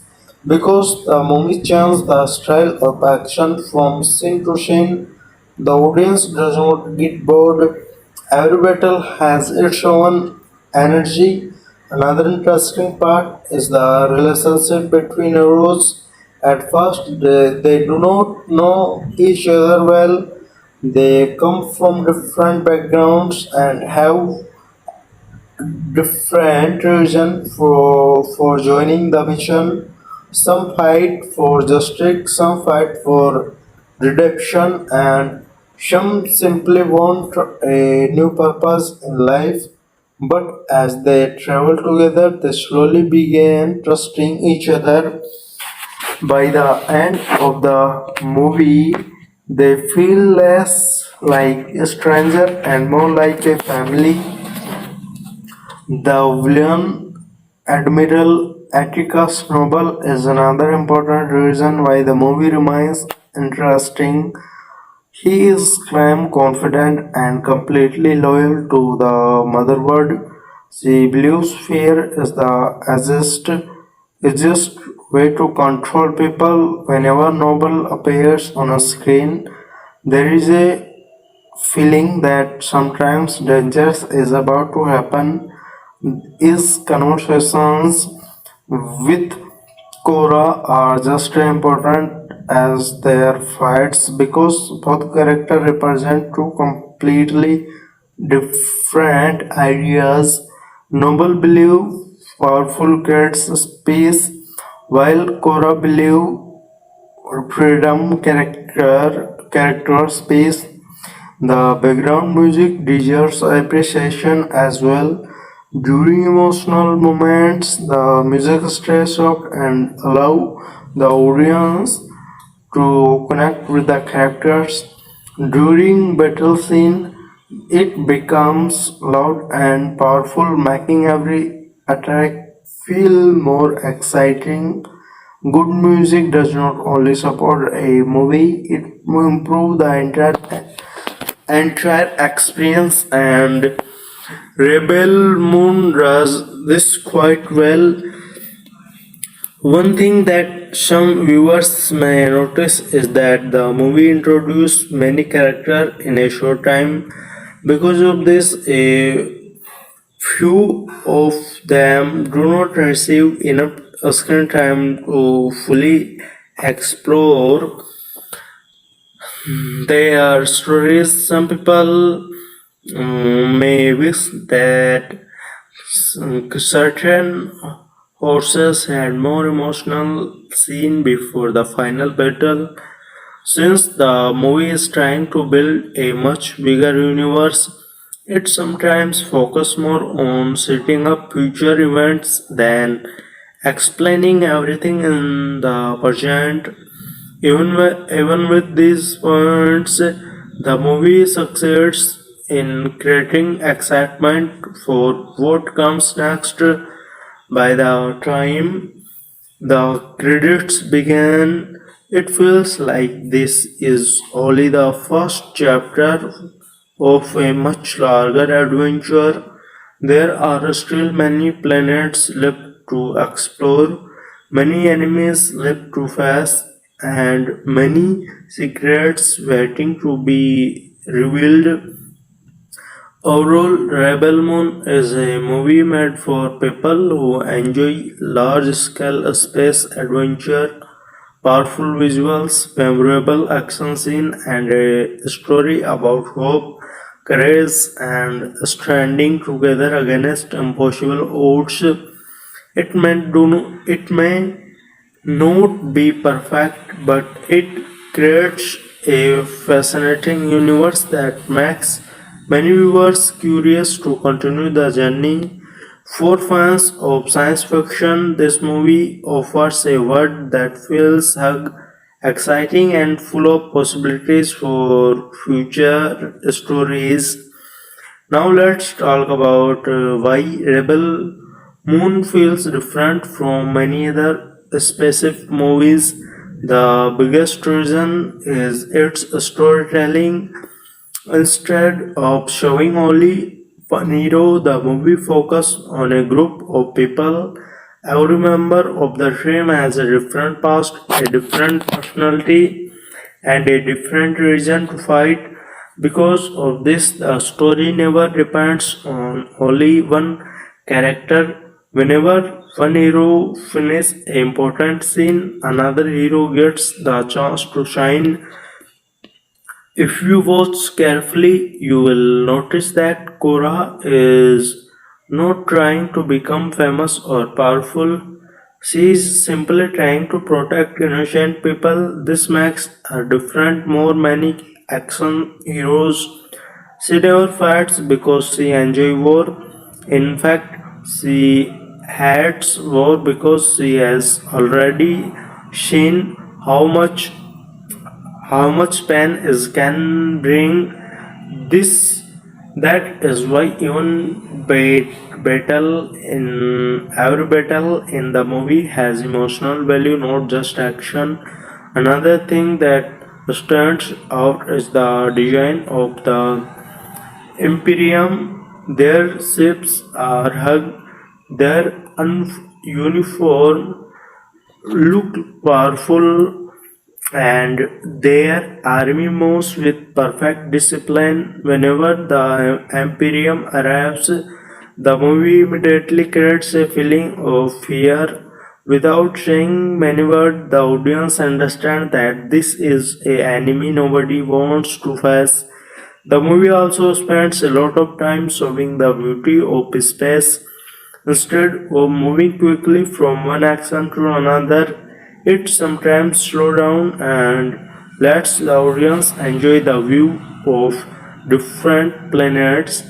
Because the movie changes the style of action from scene to scene, the audience does not get bored. Every battle has its own energy. Another interesting part is the relationship between heroes. At first, they do not know each other well. They come from different backgrounds and have different reasons for joining the mission. Some fight for justice, some fight for redemption, and some simply want a new purpose in life. But as they travel together, they slowly begin trusting each other. By the end of the movie, they feel less like a stranger and more like a family. The villain, Admiral Atticus Noble, is another important reason why the movie remains interesting. He is calm, confident, and completely loyal to the motherboard. She believes fear is the easiest way to control people. Whenever Noble appears on a screen, there is a feeling that sometimes danger is about to happen. His conversations with Korra are just as important as their fights because both characters represent two completely different ideas. Noble believe powerful creates space, while Korra believe freedom character space. The background music deserves appreciation as well. During emotional moments, the music stays soft and allow the audience to connect with the characters. During battle scene, it becomes loud and powerful, making every attack feel more exciting. Good music does not only support a movie, it improves the entire experience, and Rebel Moon does this quite well. One thing that some viewers may notice is that the movie introduced many characters in a short time. Because of this, a few of them do not receive enough screen time to fully explore their stories. Some people may wish that certain horses had more emotional scene before the final battle. Since the movie is trying to build a much bigger universe, it sometimes focuses more on setting up future events than explaining everything in the present. Even with these points, the movie succeeds in creating excitement for what comes next. By the time the credits begin, it feels like this is only the first chapter of a much larger adventure. There are still many planets left to explore, many enemies left to face, and many secrets waiting to be revealed. Overall, Rebel Moon is a movie made for people who enjoy large scale space adventure. powerful visuals, memorable action scene, and a story about hope, courage, and standing together against impossible odds. It may not be perfect, but it creates a fascinating universe that makes many viewers curious to continue the journey. For fans of science fiction, this movie offers a world that feels exciting and full of possibilities for future stories. Now let's talk about why Rebel Moon feels different from many other specific movies. The biggest reason is its storytelling. Instead of showing only one hero, the movie focuses on a group of people. Every member of the team has a different past, a different personality, and a different reason to fight. Because of this, the story never depends on only one character. Whenever one hero finishes an important scene, another hero gets the chance to shine. If you watch carefully, you will notice that Korra is not trying to become famous or powerful. She is simply trying to protect innocent people. This makes her different more many action heroes. She never fights because she enjoys war. In fact, she hates war because she has already seen how much pain is can bring. This that is why even battle in every battle in the movie has emotional value, not just action. Another thing that stands out is the design of the Imperium. Their ships are hugged, their uniform look powerful, and their army moves with perfect discipline. Whenever the Imperium arrives, the movie immediately creates a feeling of fear. Without saying many words, the audience understands that this is an enemy nobody wants to face. The movie also spends a lot of time showing the beauty of space. Instead of moving quickly from one action to another, it sometimes slows down and lets the audience enjoy the view of different planets,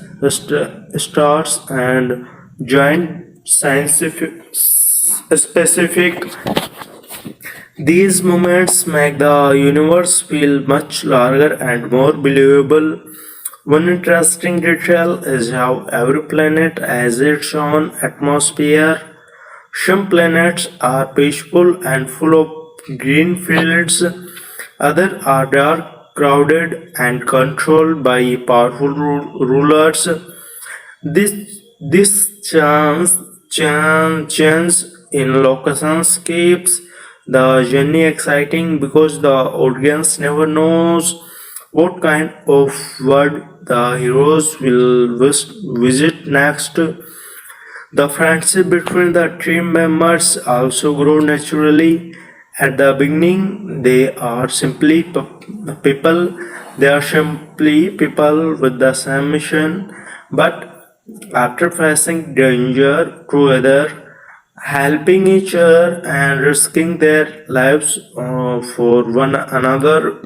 stars, and giant scientific specific. These moments make the universe feel much larger and more believable. One interesting detail is how every planet has its own atmosphere. Some planets are peaceful and full of green fields, others are dark, crowded, and controlled by powerful rulers. This change in locations keeps the journey exciting because the audience never knows what kind of world the heroes will visit next. The friendship between the team members also grow naturally. At the beginning, they are simply people. They are simply people with the same mission, but after facing danger together, helping each other and risking their lives for one another,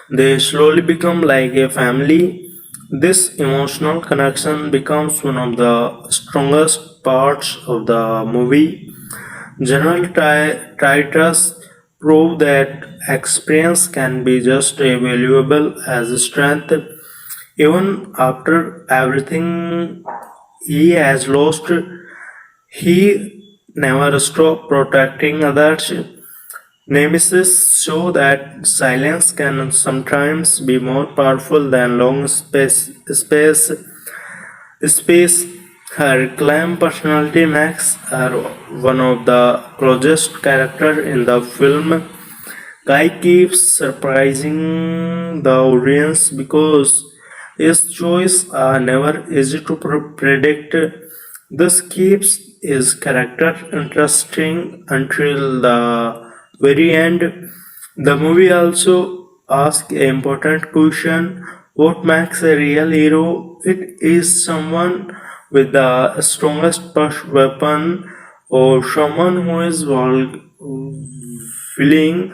they slowly become like a family. This emotional connection becomes one of the strongest parts of the movie. General titles prove that experience can be just as valuable as strength. Even after everything he has lost, he never stopped protecting others. Nemesis show that silence can sometimes be more powerful than long space. Her calm personality makes her one of the closest characters in the film. Guy keeps surprising the audience because his choices are never easy to predict. This keeps his character interesting until the very end. The movie also asks an important question: what makes a real hero? It is someone with the strongest weapon, or someone who is willing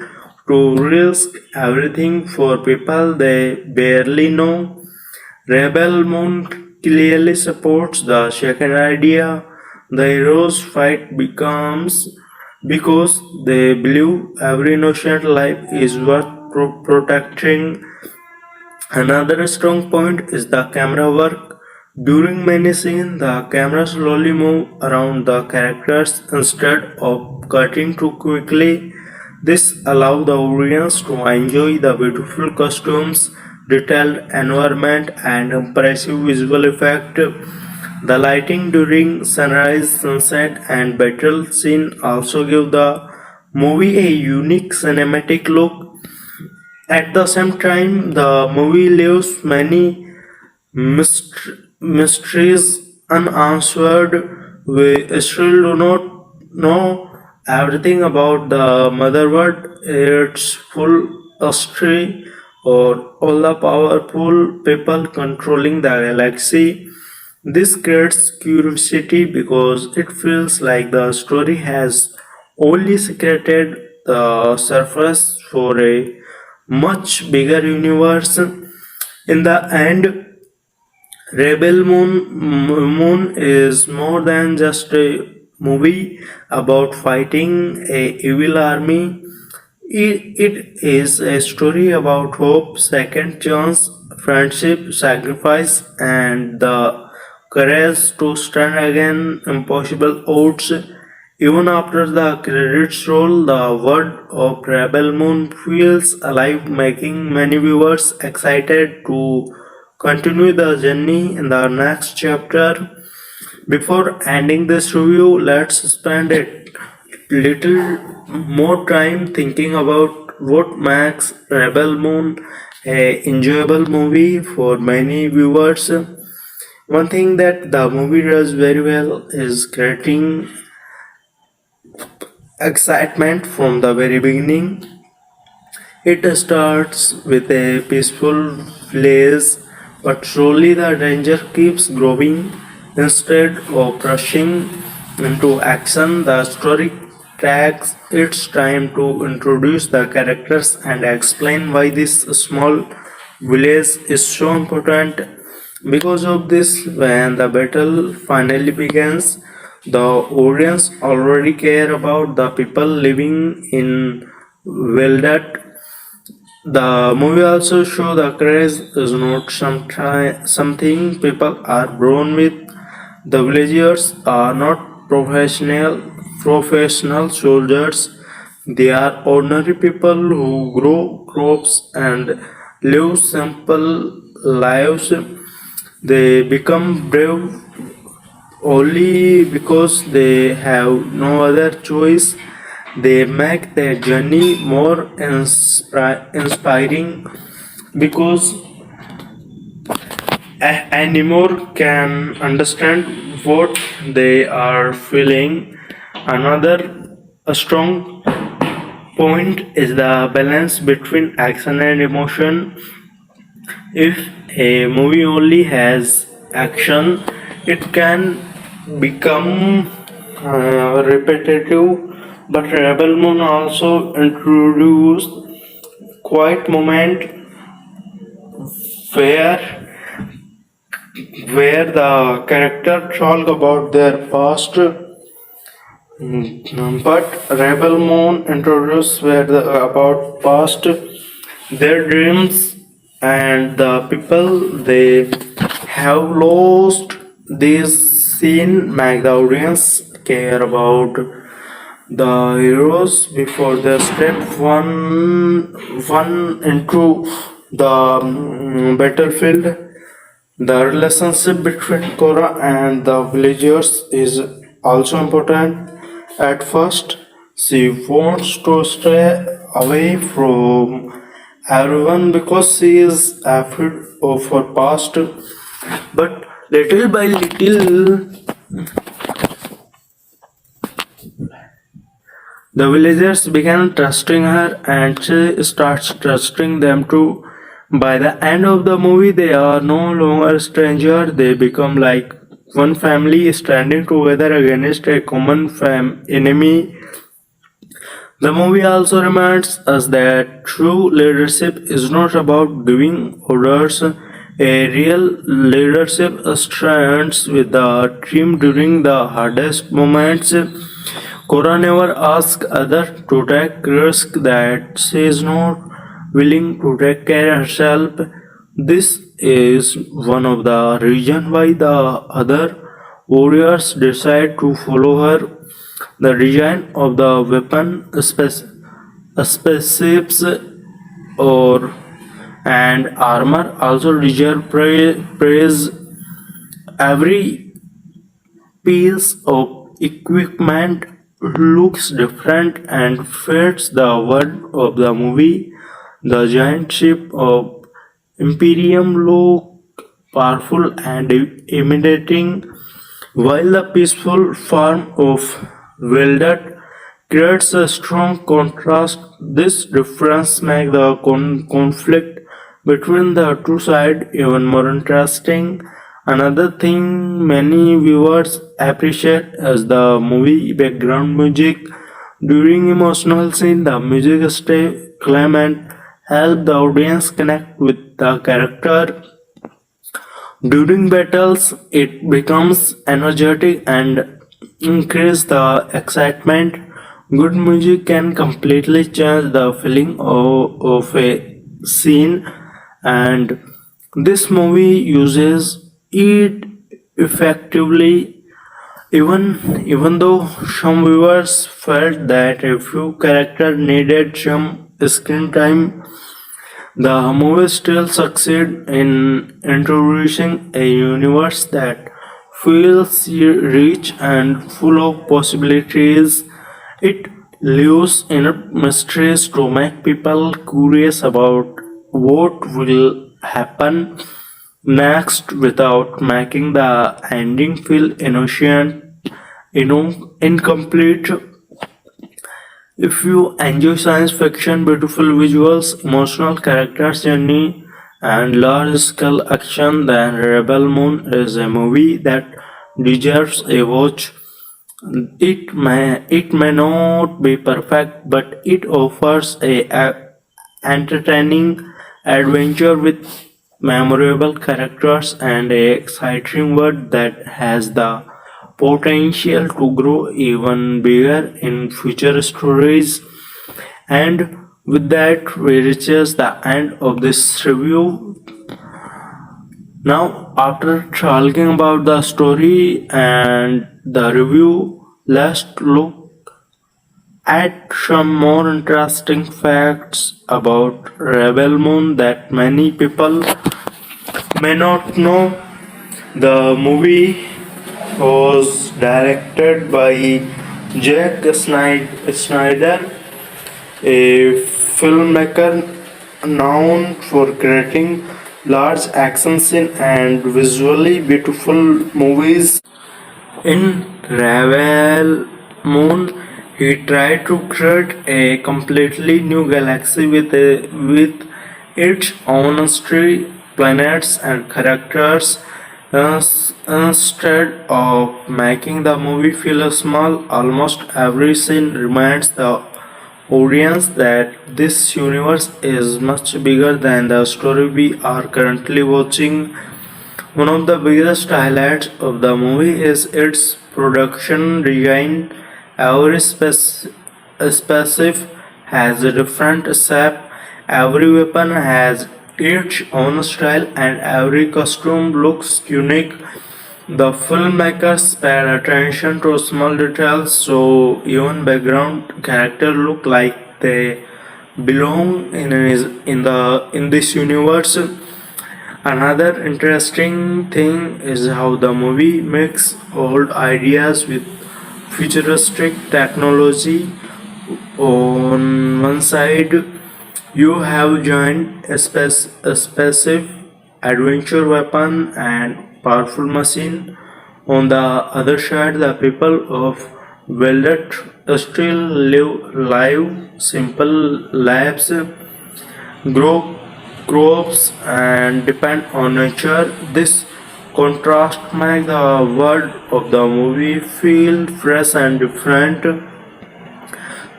to risk everything for people they barely know. Rebel Moon clearly supports the second idea. The heroes fight becomes because they believe every innocent life is worth protecting. Another strong point is the camera work. During many scenes, the camera slowly moves around the characters instead of cutting too quickly. This allows the audience to enjoy the beautiful costumes, detailed environment, and impressive visual effect. The lighting during sunrise, sunset, and battle scene also give the movie a unique cinematic look. At the same time, the movie leaves many mysteries unanswered. We still do not know everything about the motherboard, its full history, or all the powerful people controlling the galaxy. This creates curiosity because it feels like the story has only scratched the surface for a much bigger universe. In the end, Moon is more than just a movie about fighting a evil army. It is a story about hope, second chance, friendship, sacrifice, and the courage to stand against impossible odds. Even after the credits roll, the world of Rebel Moon feels alive, making many viewers excited to continue the journey in the next chapter. Before ending this review, let's spend a little more time thinking about what makes Rebel Moon a enjoyable movie for many viewers. One thing that the movie does very well is creating excitement from the very beginning. It starts with a peaceful place, but slowly the danger keeps growing. Instead of rushing into action, the story takes its time to introduce the characters and explain why this small village is so important. Because of this, when the battle finally begins, the audience already care about the people living in Veldat. The movie also shows the courage is not something people are born with. The villagers are not professional soldiers. They are ordinary people who grow crops and live simple lives. They become brave only because they have no other choice. They make their journey more inspiring because anymore can understand what they are feeling. Another strong point is the balance between action and emotion. If a movie only has action, it can become repetitive. But Rebel Moon also introduced quiet moment where the character talk about their past. But Rebel Moon introduced about past, their dreams, and the people they have lost. This scene make the audience care about the heroes before they step one into the battlefield. The relationship between Korra and the villagers is also important. At first, she wants to stay away from everyone because she is afraid of her past. But little by little, The villagers began trusting her and she starts trusting them too. By the end of the movie, they are no longer strangers, they become like one family standing together against a common enemy. The movie also reminds us that true leadership is not about giving orders. A real leadership stands with the team during the hardest moments. Cora never asks others to take risk that she is not willing to take care herself. This is one of the reasons why the other warriors decide to follow her. The design of the weapon specifics or and armor also deserve praise. Every piece of equipment looks different and fits the world of the movie. The giant ship of Imperium look powerful and intimidating, while the peaceful farm of Veldet creates a strong contrast. This difference makes the conflict between the two sides even more interesting. Another thing many viewers appreciate is the movie background music. During emotional scenes, the music stay calm and help the audience connect with the character. During battles, it becomes energetic and increase the excitement. Good music can completely change the feeling of a scene, and this movie uses it effectively. Even though some viewers felt that a few characters needed some screen time, the movie still succeeds in introducing a universe that feels rich and full of possibilities. It leaves enough mysteries to make people curious about what will happen next without making the ending feel innocent, incomplete. If you enjoy science fiction, beautiful visuals, emotional characters journey, and large-scale action, then Rebel Moon is a movie that deserves a watch. It may not be perfect, but it offers a entertaining adventure with memorable characters and a exciting world that has the potential to grow even bigger in future stories. And with that, we reaches the end of this review. Now, after talking about the story and the review, let's look at some more interesting facts about Rebel Moon that many people may not know. The movie was directed by Jack Snyder, a filmmaker known for creating large action scenes and visually beautiful movies. In Rebel Moon, he tried to create a completely new galaxy with its own story, planets, and characters. Instead of making the movie feel small, almost every scene reminds the audience that this universe is much bigger than the story we are currently watching. One of the biggest highlights of the movie is its production design. Every specific has a different shape, every weapon has its own style, and every costume looks unique. The filmmakers paid attention to small details, so even background characters look like they belong in this universe. Another interesting thing is how the movie mixes old ideas with futuristic technology. On one side, you have giant a specific adventure weapon and powerful machine. On the other side, the people of Veldet still live simple lives, grow crops, and depend on nature. This contrast makes the world of the movie feel fresh and different.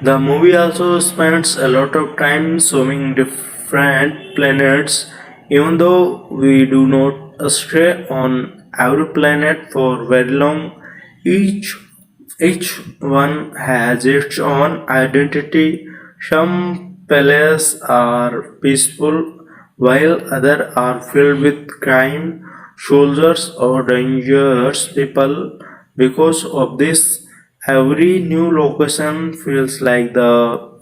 The movie also spends a lot of time showing different planets, even though we do not stay on every planet for very long. Each each one has its own identity. Some places are peaceful, while others are filled with crime, soldiers, or dangerous people. Because of this, every new location feels like the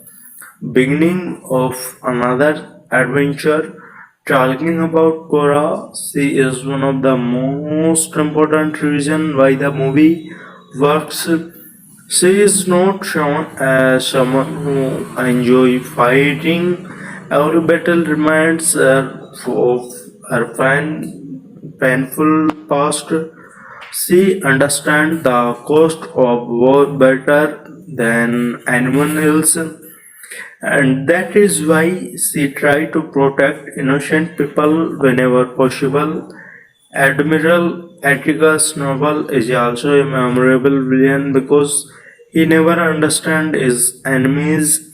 beginning of another adventure. Talking about Cora, she is one of the most important reasons why the movie works. She is not shown as someone who enjoys fighting. Every battle reminds her of her painful past. She understands the cost of war better than anyone else, and that is why she tried to protect innocent people whenever possible. Admiral Atticus Noble is also a memorable villain because he never understands his enemies.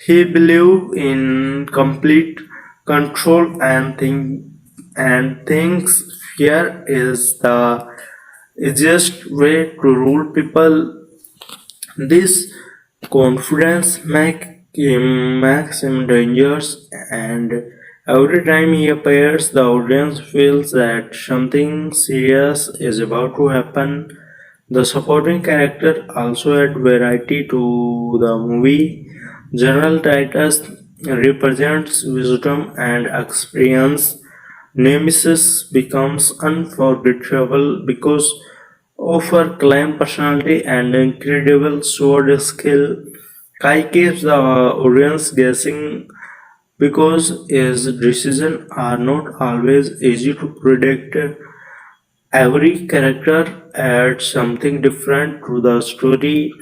He believes in complete control and thinks fear is the easiest way to rule people. This confidence makes him dangerous, and every time he appears, the audience feels that something serious is about to happen. The supporting character also add variety to the movie. General Titus represents wisdom and experience. Nemesis becomes unforgettable because of her calm personality and incredible sword skill. Kai keeps the audience guessing because his decisions are not always easy to predict. Every character adds something different to the story.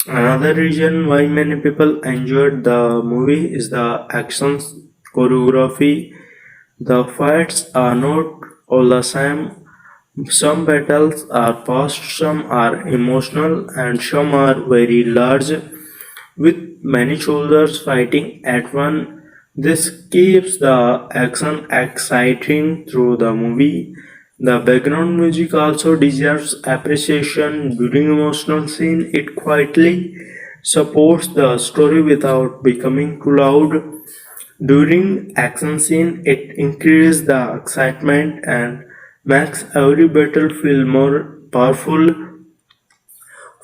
Another reason why many people enjoyed the movie is the action choreography. The fights are not all the same. Some battles are fast, some are emotional, and some are very large, with many soldiers fighting at once. This keeps the action exciting through the movie. The background music also deserves appreciation during emotional scene. It quietly supports the story without becoming too loud. During action scene, it increases the excitement and makes every battle feel more powerful.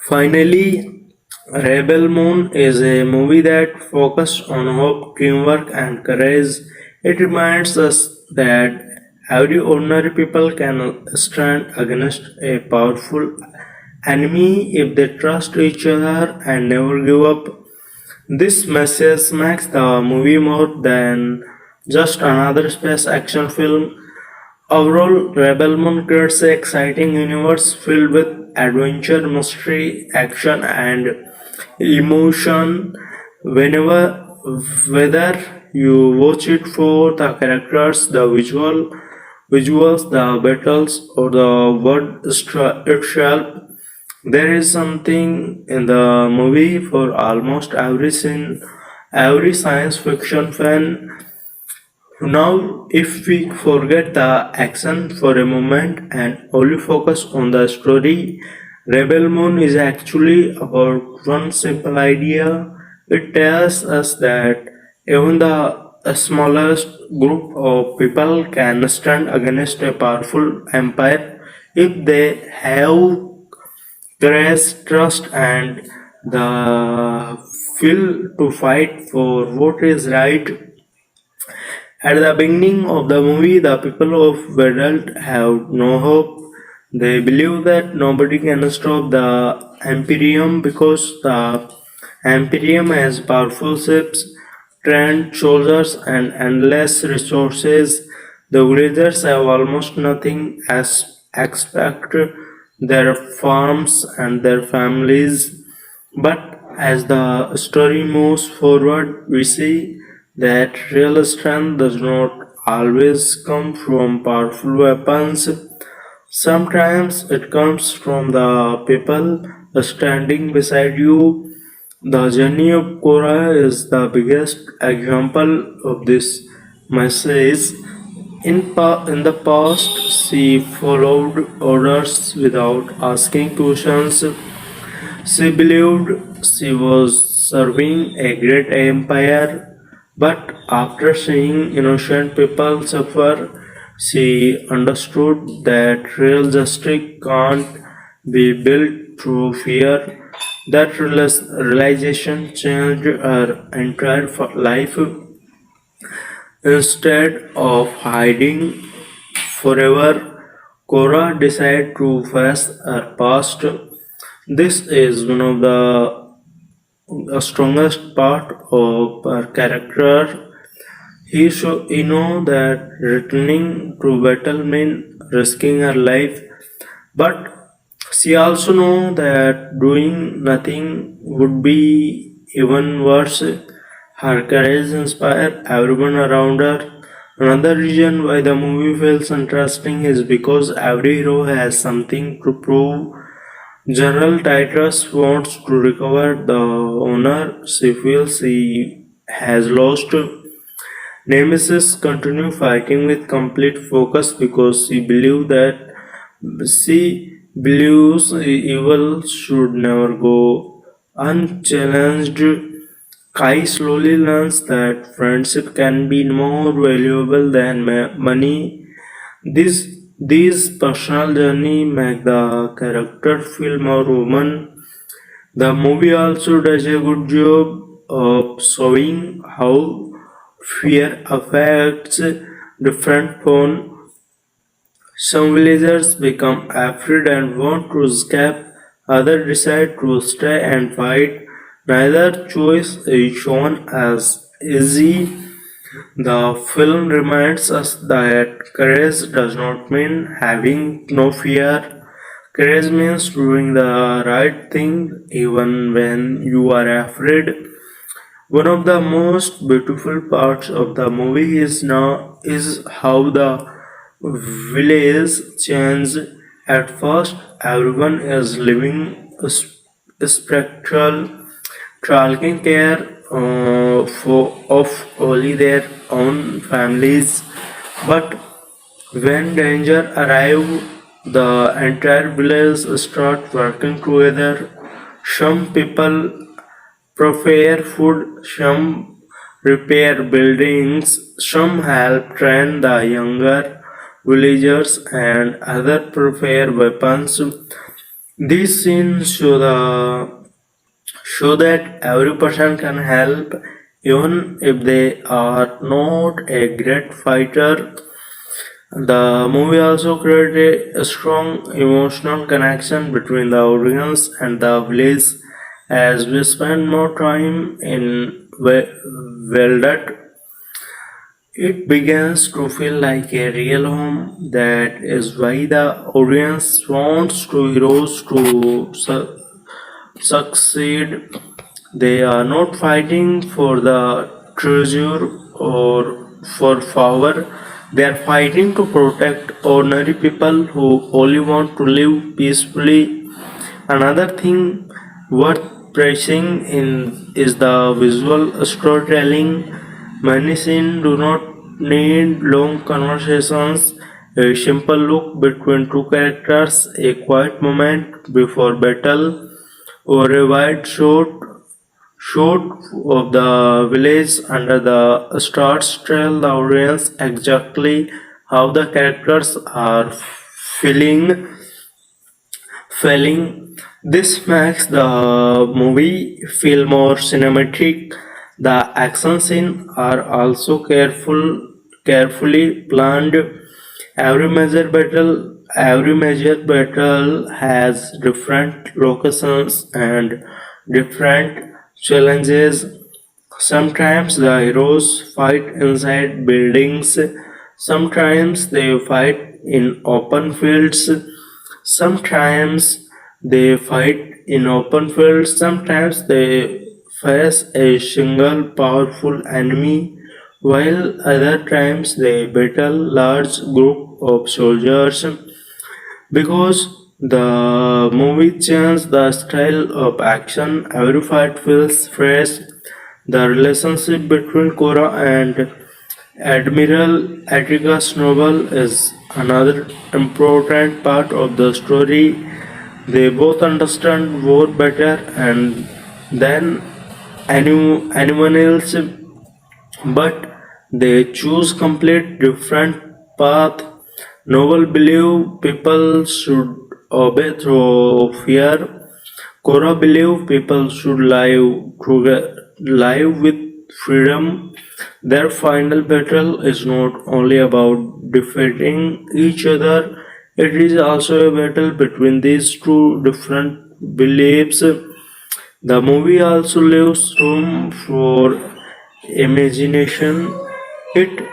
Finally, Rebel Moon is a movie that focuses on hope, teamwork, and courage. It reminds us that every ordinary people can stand against a powerful enemy if they trust each other and never give up. This message makes the movie more than just another space action film. Overall, Rebel Moon creates an exciting universe filled with adventure, mystery, action, and emotion. Whenever, whether you watch it for the characters, the visuals, the battles, or the world itself, there is something in the movie for almost every scene, every science fiction fan. Now, if we forget the action for a moment and only focus on the story, Rebel Moon is actually about one simple idea. It tells us that even the smallest group of people can stand against a powerful empire if they have courage, trust, and the will to fight for what is right. At the beginning of the movie, the people of Vedalt have no hope. They believe that nobody can stop the Imperium because the Imperium has powerful ships, trained soldiers, and endless resources. The villagers have almost nothing as except their farms and their families. But As the story moves forward, we see that real strength does not always come from powerful weapons. Sometimes it comes from the people standing beside you. The journey of Korah is the biggest example of this message. In the past, she followed orders without asking questions. She believed she was serving a great empire, but after seeing innocent people suffer, she understood that real justice can't be built through fear. That realization changed her entire life. Instead of hiding forever, Cora decided to face her past. This is one of the strongest part of her character. He know that returning to battle meant risking her life, but she also know that doing nothing would be even worse. Her courage inspires everyone around her. Another reason why the movie feels interesting is because every hero has something to prove. General Titus wants to recover the honor she feels he has lost. Nemesis continues fighting with complete focus because she believes evil should never go unchallenged. Kai slowly learns that friendship can be more valuable than money. These personal journey make the character feel more human. The movie also does a good job of showing how fear affects different tone. Some villagers become afraid and want to escape, others decide to stay and fight. Neither choice is shown as easy. The film reminds us that courage does not mean having no fear. Courage means doing the right thing even when you are afraid. One of the most beautiful parts of the movie is how the village changed. At first, everyone is living spectral, taking care of only their own families. But when danger arrives, the entire village start working together. Some people prepare food, some repair buildings, some help train the younger villagers, and others prepare weapons. These scenes show that every person can help, even if they are not a great fighter. The movie also created a strong emotional connection between the audience and the village as we spend more time in Veldet. It begins to feel like a real home. That is why the audience wants to heroes to succeed. They are not fighting for the treasure or for power. They are fighting to protect ordinary people who only want to live peacefully. Another thing worth praising in is the visual storytelling. Many scenes do not need long conversations. A simple look between two characters, a quiet moment before battle, or a wide shot of the village under the stars tell the audience exactly how the characters are feeling. Feeling this makes the movie feel more cinematic. The action scenes are also carefully planned. Every major battle has different locations and different challenges. Sometimes the heroes fight inside buildings, sometimes they fight in open fields, sometimes They fight in open fields. Sometimes they face a single powerful enemy, while other times they battle large group of soldiers. Because the movie changed the style of action, every fight feels fresh. The relationship between Korra and Admiral Atticus Noble is another important part of the story. They both understand war better and than anyone else, but they choose complete different path. Noble believe people should obey through fear. Cora believe people should live with freedom. Their final battle is not only about defeating each other, it is also a battle between these two different beliefs. The movie also leaves room for imagination. It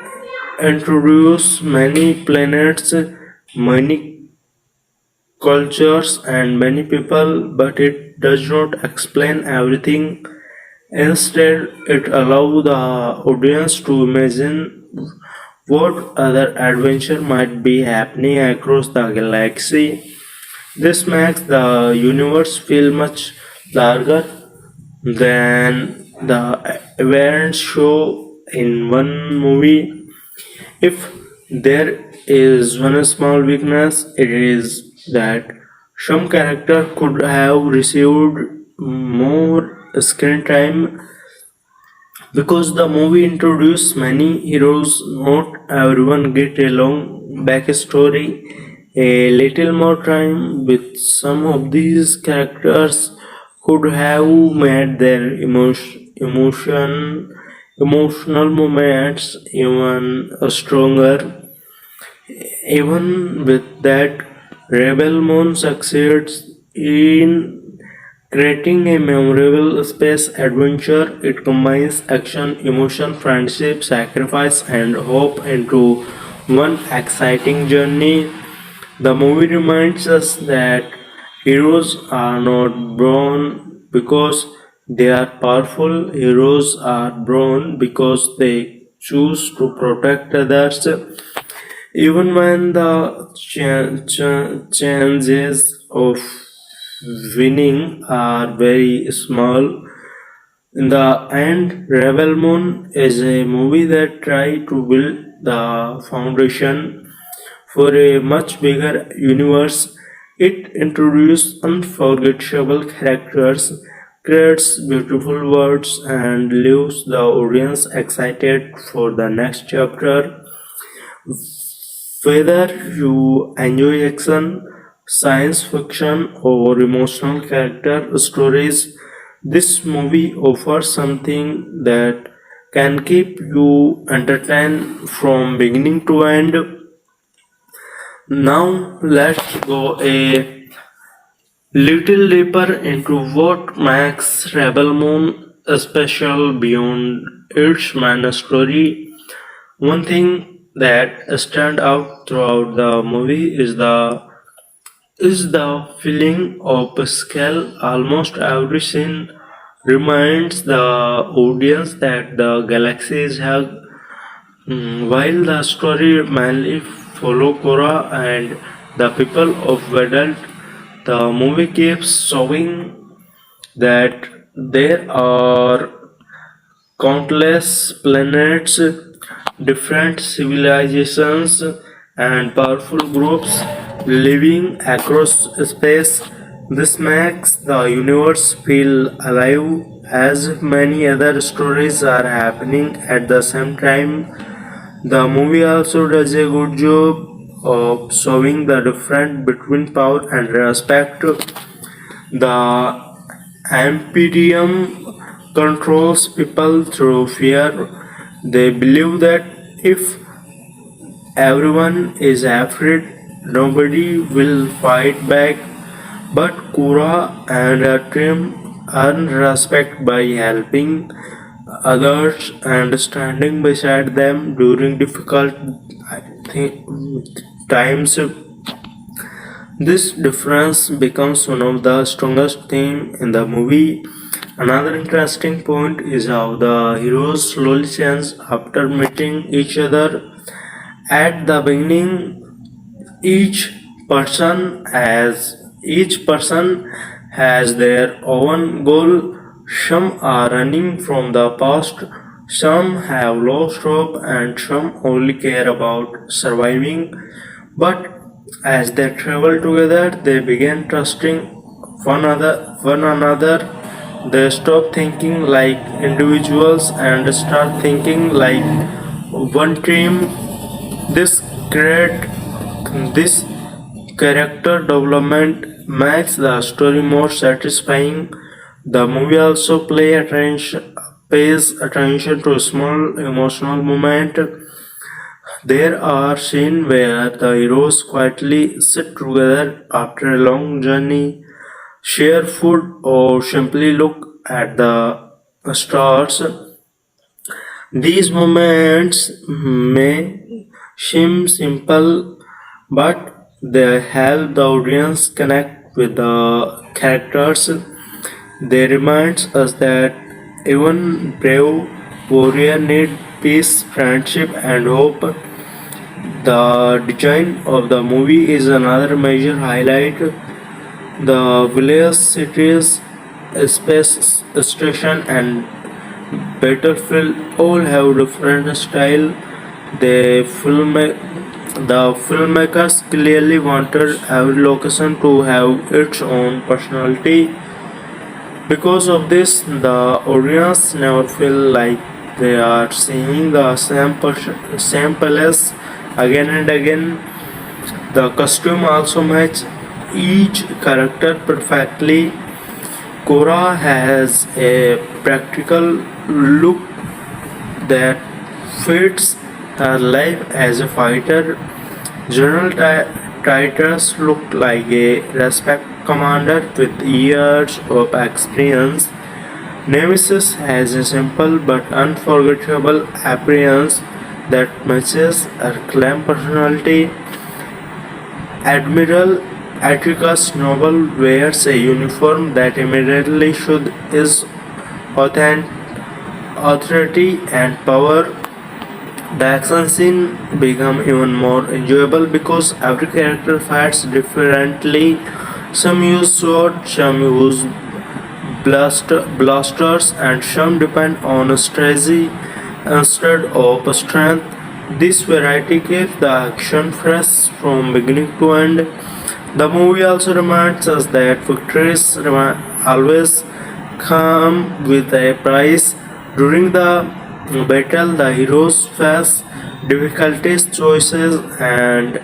introduces many planets, many cultures, and many people, but it does not explain everything. Instead, it allows the audience to imagine what other adventure might be happening across the galaxy. This makes the universe feel much larger than the events show in one movie. If there is one small weakness, it is that some character could have received more screen time because the movie introduced many heroes. Not everyone get a long backstory. A little more time with some of these characters could have made their emotional moments even stronger. Even with that, Rebel Moon succeeds in creating a memorable space adventure. It combines action, emotion, friendship, sacrifice, and hope into one exciting journey. The movie reminds us that heroes are not born because they are powerful, heroes are born because they choose to protect others. Even when the chances of winning are very small, in the end, Rebel Moon is a movie that tries to build the foundation for a much bigger universe. It introduces unforgettable characters, creates beautiful worlds, and leaves the audience excited for the next chapter. Whether you enjoy action, science fiction, or emotional character stories, this movie offers something that can keep you entertained from beginning to end. Now, let's go a little deeper into what makes Rebel Moon special beyond its main story. One thing that stands out throughout the movie is the feeling of scale. Almost every scene reminds the audience that the galaxy is huge. While the story mainly follow Korra and the people of Vedalt, the movie keeps showing that there are countless planets, different civilizations, and powerful groups living across space. This makes the universe feel alive as if many other stories are happening at the same time. The movie also does a good job of showing the difference between power and respect. The Imperium controls people through fear. They believe that if everyone is afraid, nobody will fight back. But Kura and her team earn respect by helping others and standing beside them during difficult times. This difference becomes one of the strongest themes in the movie. Another interesting point is how the heroes slowly change after meeting each other. At the beginning, each each person has their own goal. Some are running from the past, some have lost hope, and some only care about surviving. But as they travel together, they begin trusting one another. They stop thinking like individuals and start thinking like one team. This great this character development makes the story more satisfying. The movie also pays attention to small emotional moments. There are scenes where the heroes quietly sit together after a long journey, share food, or simply look at the stars. These moments may seem simple, but they help the audience connect with the characters. They remind us that even brave warrior need peace, friendship, and hope. The design of the movie is another major highlight. The village, cities, space station, and battlefield all have different style. The filmmakers clearly wanted every location to have its own personality. Because of this, the audience never feel like they are seeing the same palace again and again. The costume also match each character perfectly. Korra has a practical look that fits her life as a fighter. General Titus looked like a respect commander with years of experience. Nemesis has a simple but unforgettable appearance that matches her calm personality. Admiral Atticus Noble wears a uniform that immediately shows his authentic authority and power. The action scene become even more enjoyable because every character fights differently. Some use swords, some use blasters, and some depend on strategy instead of strength. This variety keeps the action fresh from beginning to end. The movie also reminds us that victories always come with a price. During the battle, the heroes face difficulties, choices, and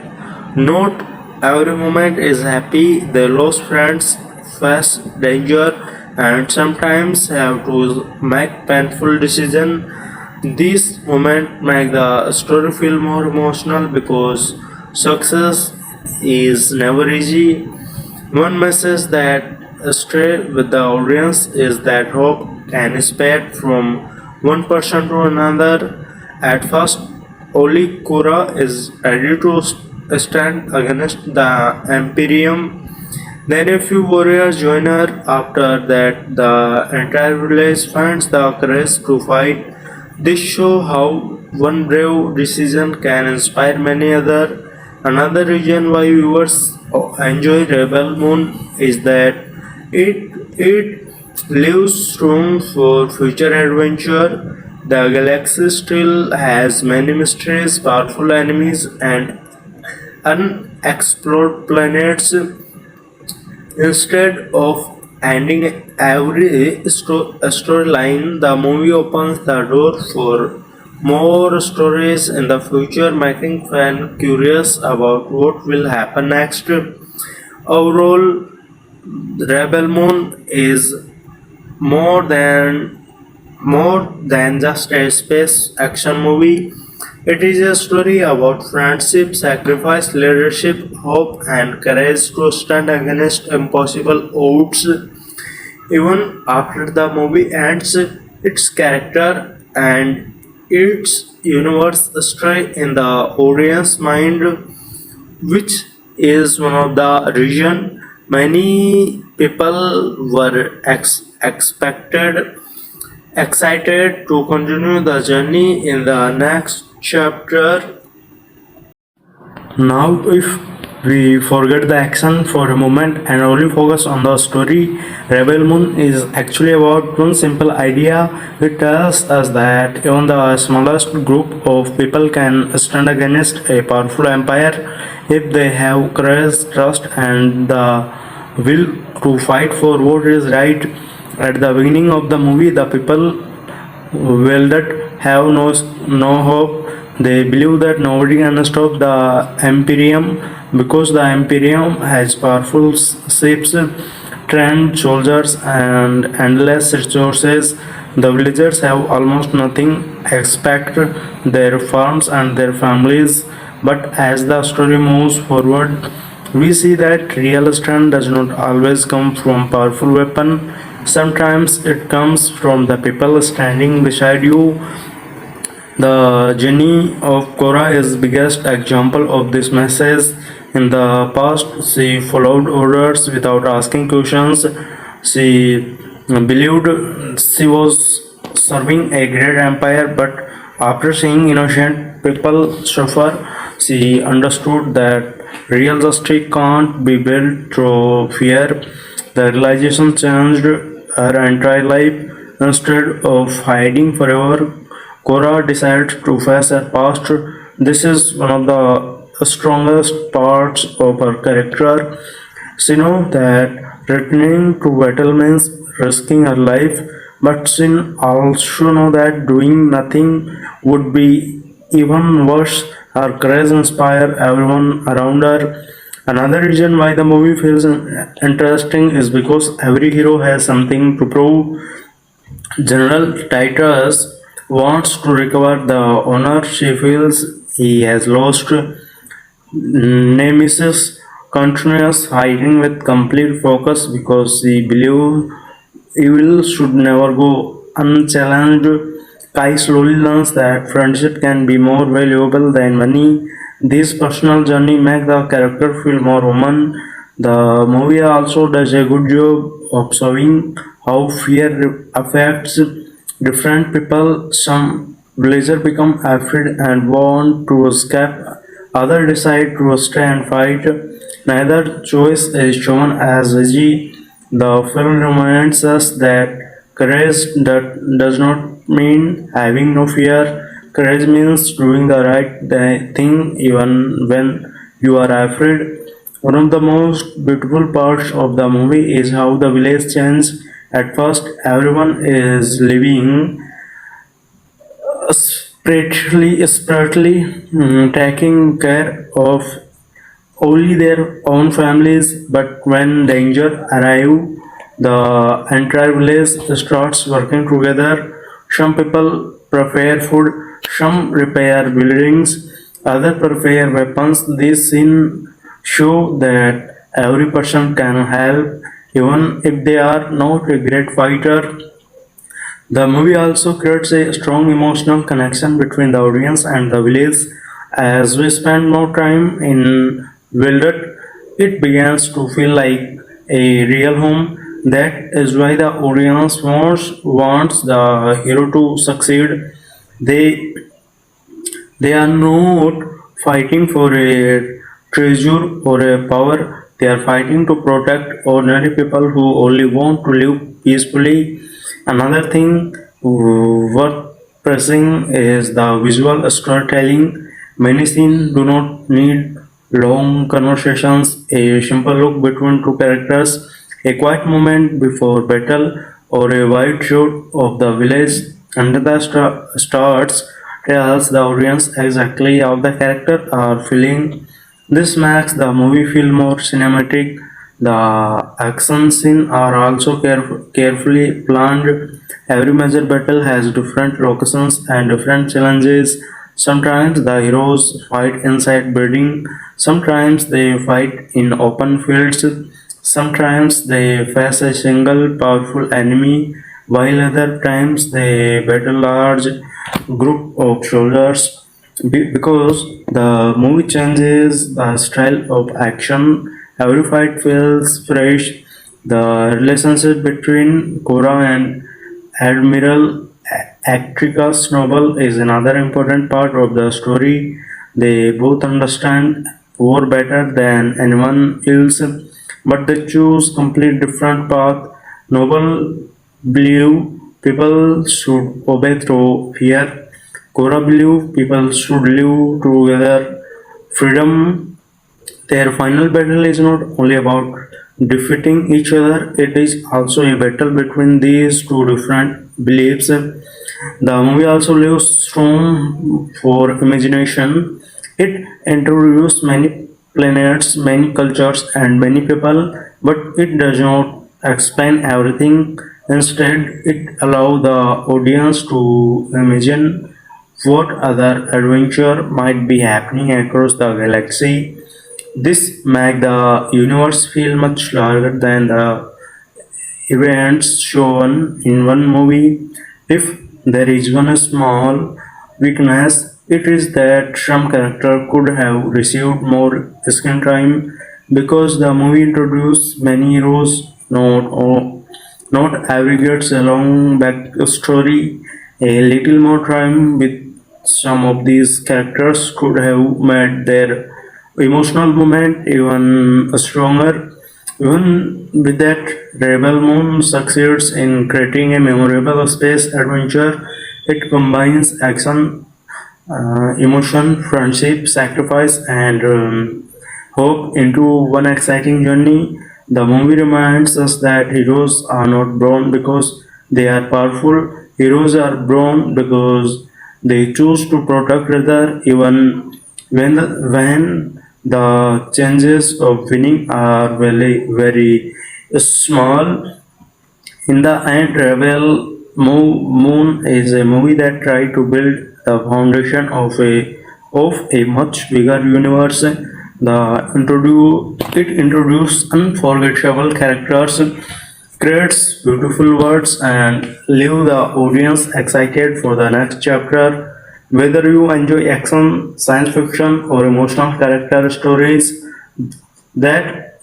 not every moment is happy. They lose friends, face danger, and sometimes have to make painful decisions. These moments make the story feel more emotional because success is never easy. One message that stays with the audience is that hope can spread from one person to another. At first, only Kura is ready to stand against the Imperium. Then a few warriors join her. After that, the entire village finds the courage to fight. This shows how one brave decision can inspire many other. Another reason why viewers enjoy Rebel Moon is that it leaves room for future adventure. The galaxy still has many mysteries, powerful enemies, and unexplored planets. Instead of ending every storyline, the movie opens the door for more stories in the future, making fans curious about what will happen next. Overall, Rebel Moon is more than more than just a space action movie. It is a story about friendship, sacrifice, leadership, hope, and courage to stand against impossible odds. Even after the movie ends, its character and its universe stay in the audience mind, which is one of the region. Many people were excited to continue the journey in the next chapter. Now, if we forget the action for a moment and only focus on the story, Rebel Moon is actually about one simple idea. It tells us that even the smallest group of people can stand against a powerful empire if they have courage, trust, and the will to fight for what is right. At the beginning of the movie, the people that have no hope. They believe that nobody can stop the Imperium because the Imperium has powerful ships, trained soldiers, and endless resources. The villagers have almost nothing except their farms and their families. But as the story moves forward, we see that real strength does not always come from powerful weapon. Sometimes it comes from the people standing beside you. The journey of Cora is biggest example of this message. In the past, she followed orders without asking questions. She believed she was serving a great empire, but after seeing innocent people suffer, she understood that real justice can't be built through fear. The realization changed her entire life. Instead of hiding forever, Cora decided to face her past. This is one of the strongest parts of her character. She knows that returning to battle means risking her life, but she also knows that doing nothing would be even worse. Her courage inspires everyone around her. Another reason why the movie feels interesting is because every hero has something to prove. General Titus wants to recover the honor she feels he has lost. Nemesis continues fighting with complete focus because he believes evil should never go unchallenged. Kai slowly learns that friendship can be more valuable than money. This personal journey makes the character feel more human. The movie also does a good job of showing how fear affects different people. Some villagers become afraid and want to escape. Others decide to stay and fight. Neither choice is shown as easy. The film reminds us that courage does not mean having no fear. Courage means doing the right thing even when you are afraid. One of the most beautiful parts of the movie is how the village changes. At first, everyone is living spiritually, taking care of only their own families. But when danger arrives, the entire village starts working together. Some people prepare food, some repair buildings, others prepare weapons. This scene show that every person can help, even if they are not a great fighter. The movie also creates a strong emotional connection between the audience and the village. As we spend more time in Wildert, it begins to feel like a real home. That is why the audience wants the hero to succeed. They they are not fighting for a treasure or a power. They are fighting to protect ordinary people who only want to live peacefully. Another thing worth pressing is the visual storytelling. Many scenes do not need long conversations. A simple look between two characters, a quiet moment before battle, or a wide shot of the village under the stars tells the audience exactly how the characters are feeling. This makes the movie feel more cinematic. The action scenes are also carefully planned. Every major battle has different locations and different challenges. Sometimes the heroes fight inside building, sometimes they fight in open fields, sometimes they face a single powerful enemy, while other times they battle large group of soldiers. because the movie changes the style of action. Every fight feels fresh. The relationship between Korra and Admiral Actricus Noble is another important part of the story. They both understand war better than anyone else, but they choose complete different path. Noble believe people should obey through fear. Cora believe people should live together. Freedom. Their final battle is not only about defeating each other, it is also a battle between these two different beliefs. The movie also leaves room for imagination. It introduces many planets, many cultures, and many people, but it does not explain everything. Instead, it allows the audience to imagine what other adventure might be happening across the galaxy. This makes the universe feel much larger than the events shown in one movie. If there is one small weakness, it is that some character could have received more screen time because the movie introduced many heroes. Not every gets a long backstory. A little more time with some of these characters could have made their emotional moment even stronger. Even with that, Rebel Moon succeeds in creating a memorable space adventure. It combines action, emotion, friendship, sacrifice, and hope into one exciting journey. The movie reminds us that heroes are not born because they are powerful. Heroes are born because they choose to protect other even when the chances of winning are very small. In the end, Moon is a movie that tried to build the foundation of a much bigger universe. It introduced unforgettable characters, creates beautiful words, and leave the audience excited for the next chapter. Whether you enjoy action, science fiction, or emotional character stories, that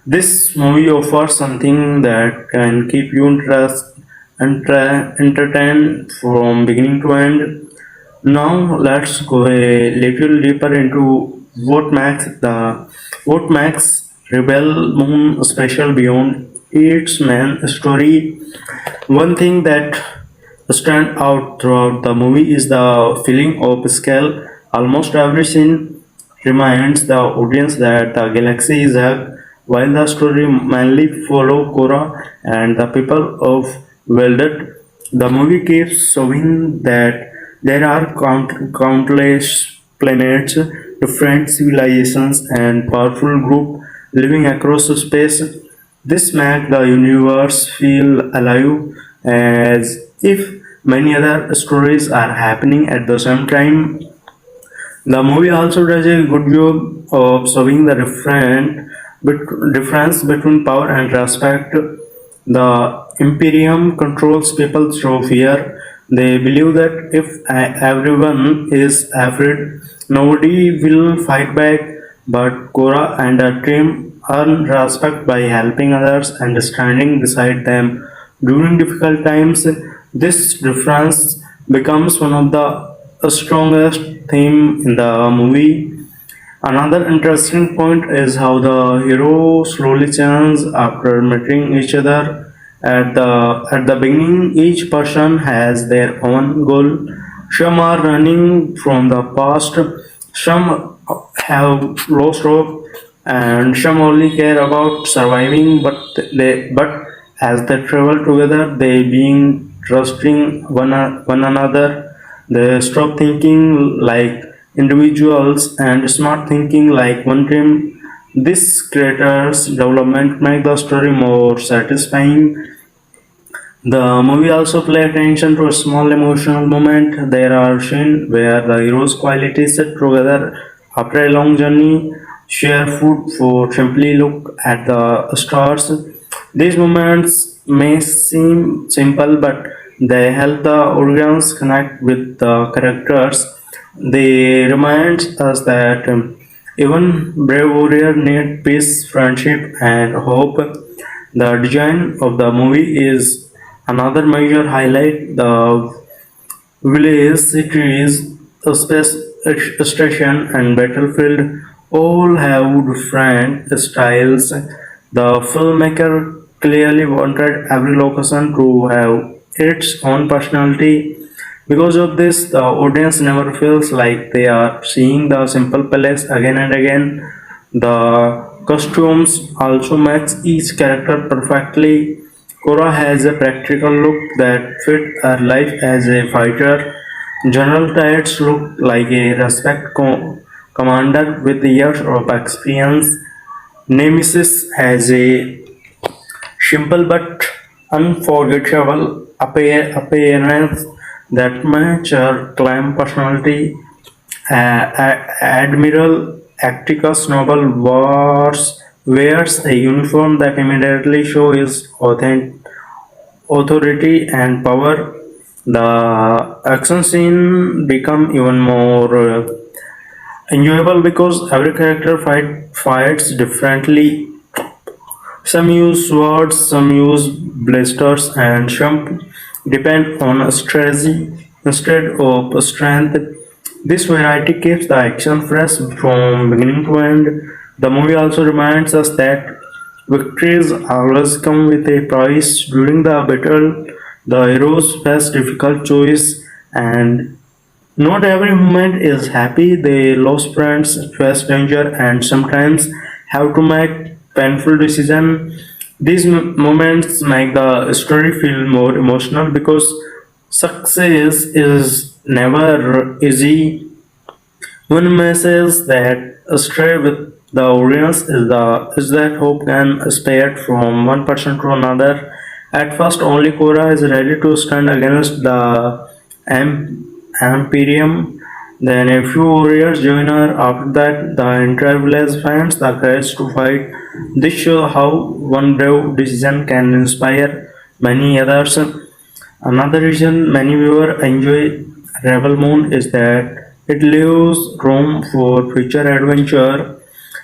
this movie offers something that can keep you entertained from beginning to end. Now let's go a little deeper into what makes Rebel Moon special beyond its main story. One thing that stands out throughout the movie is the feeling of scale. Almost every scene reminds the audience that the galaxy is hug, while the story mainly follow Korra and the people of Veldet. The movie keeps showing that there are countless planets, different civilizations, and powerful groups living across space. This makes the universe feel alive as if many other stories are happening at the same time. The movie also does a good job of showing the difference between power and respect. The Imperium controls people through fear. They believe that if everyone is afraid, nobody will fight back. But Korra and her team earn respect by helping others and standing beside them during difficult times. This difference becomes one of the strongest theme in the movie. Another interesting point is how the hero slowly changes after meeting each other. At the beginning, each person has their own goal. Some are running from the past, some have lost hope, and some only care about surviving. But as they travel together, they being trusting one another. They stop thinking like individuals and start thinking like one team. This creators development make the story more satisfying. The movie also play attention to a small emotional moment. There are scenes where the heroes quietly sit together after a long journey, share food, for simply look at the stars. These moments may seem simple, but They help the audience connect with the characters. They remind us that even brave warrior need peace, friendship, and hope. The design of the movie is another major highlight. The village, cities, a space station, and battlefield all have different styles. The filmmaker clearly wanted every location to have its own personality. Because of this, the audience never feels like they are seeing the simple palace again and again. The costumes also match each character perfectly. Korra has a practical look that fit her life as a fighter. General Tides looked like a commander with years of experience. Nemesis has a simple but unforgettable appearance that match her calm personality. Admiral Atticus Noble wears a uniform that immediately shows his authority and power. The action scene become even more enjoyable because every character fights differently. Some use swords, some use blasters, and some depend on strategy instead of strength. This variety keeps the action fresh from beginning to end. The movie also reminds us that victories always come with a price. During the battle, the heroes face difficult choice, and not every moment is happy. They lose friends, face danger, and sometimes have to make painful decisions. These moments make the story feel more emotional because success is never easy. One message that stray with the audience is that hope can spread from one person to another. At first, only Korra is ready to stand against the Imperium. Then a few warriors join her. After that, the entire village finds the courage to fight. This shows how one brave decision can inspire many others. Another reason many viewers enjoy Rebel Moon is that it leaves room for future adventure.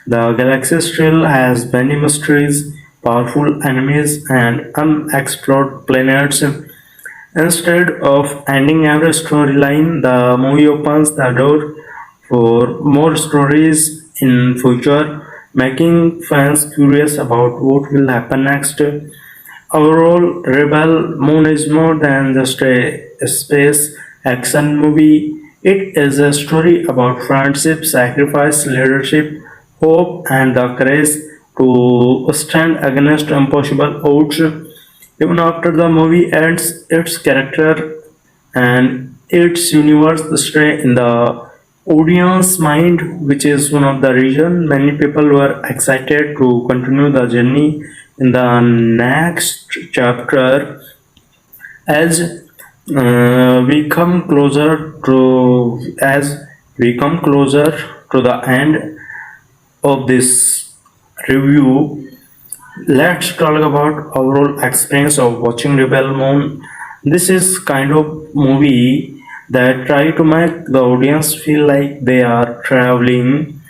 The galaxy still has many mysteries, powerful enemies, and unexplored planets. Instead of ending every storyline, the movie opens the door for more stories in future, making fans curious about what will happen next. Overall, Rebel Moon is more than just a space action movie. It is a story about friendship, sacrifice, leadership, hope, and the courage to stand against impossible odds. Even after the movie ends, its character and its universe stay in the audience mind, which is one of the reasons many people were excited to continue the journey in the next chapter. As we come closer to as we come closer to the end of this review, let's talk about overall experience of watching Rebel Moon. This is kind of movie that try to make the audience feel like they are traveling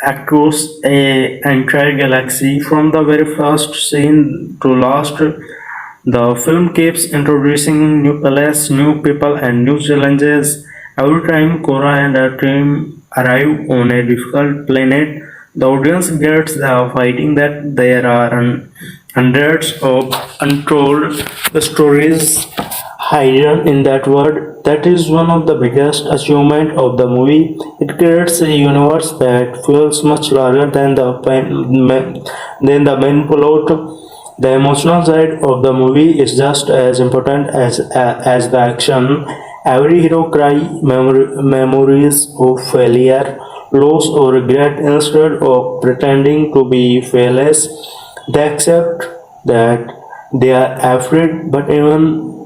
across a entire galaxy from the very first scene to last. The film keeps introducing new planets, new people, and new challenges. Every time Korra and her team arrive on a difficult planet, the audience gets the fighting that there are hundreds of untold stories hidden in that world. That is one of the biggest achievements of the movie. It creates a universe that feels much larger than the main plot. The emotional side of the movie is just as important as the action. Every hero cry memories of failure, loss, or regret. Instead of pretending to be fearless, they accept that they are afraid, but even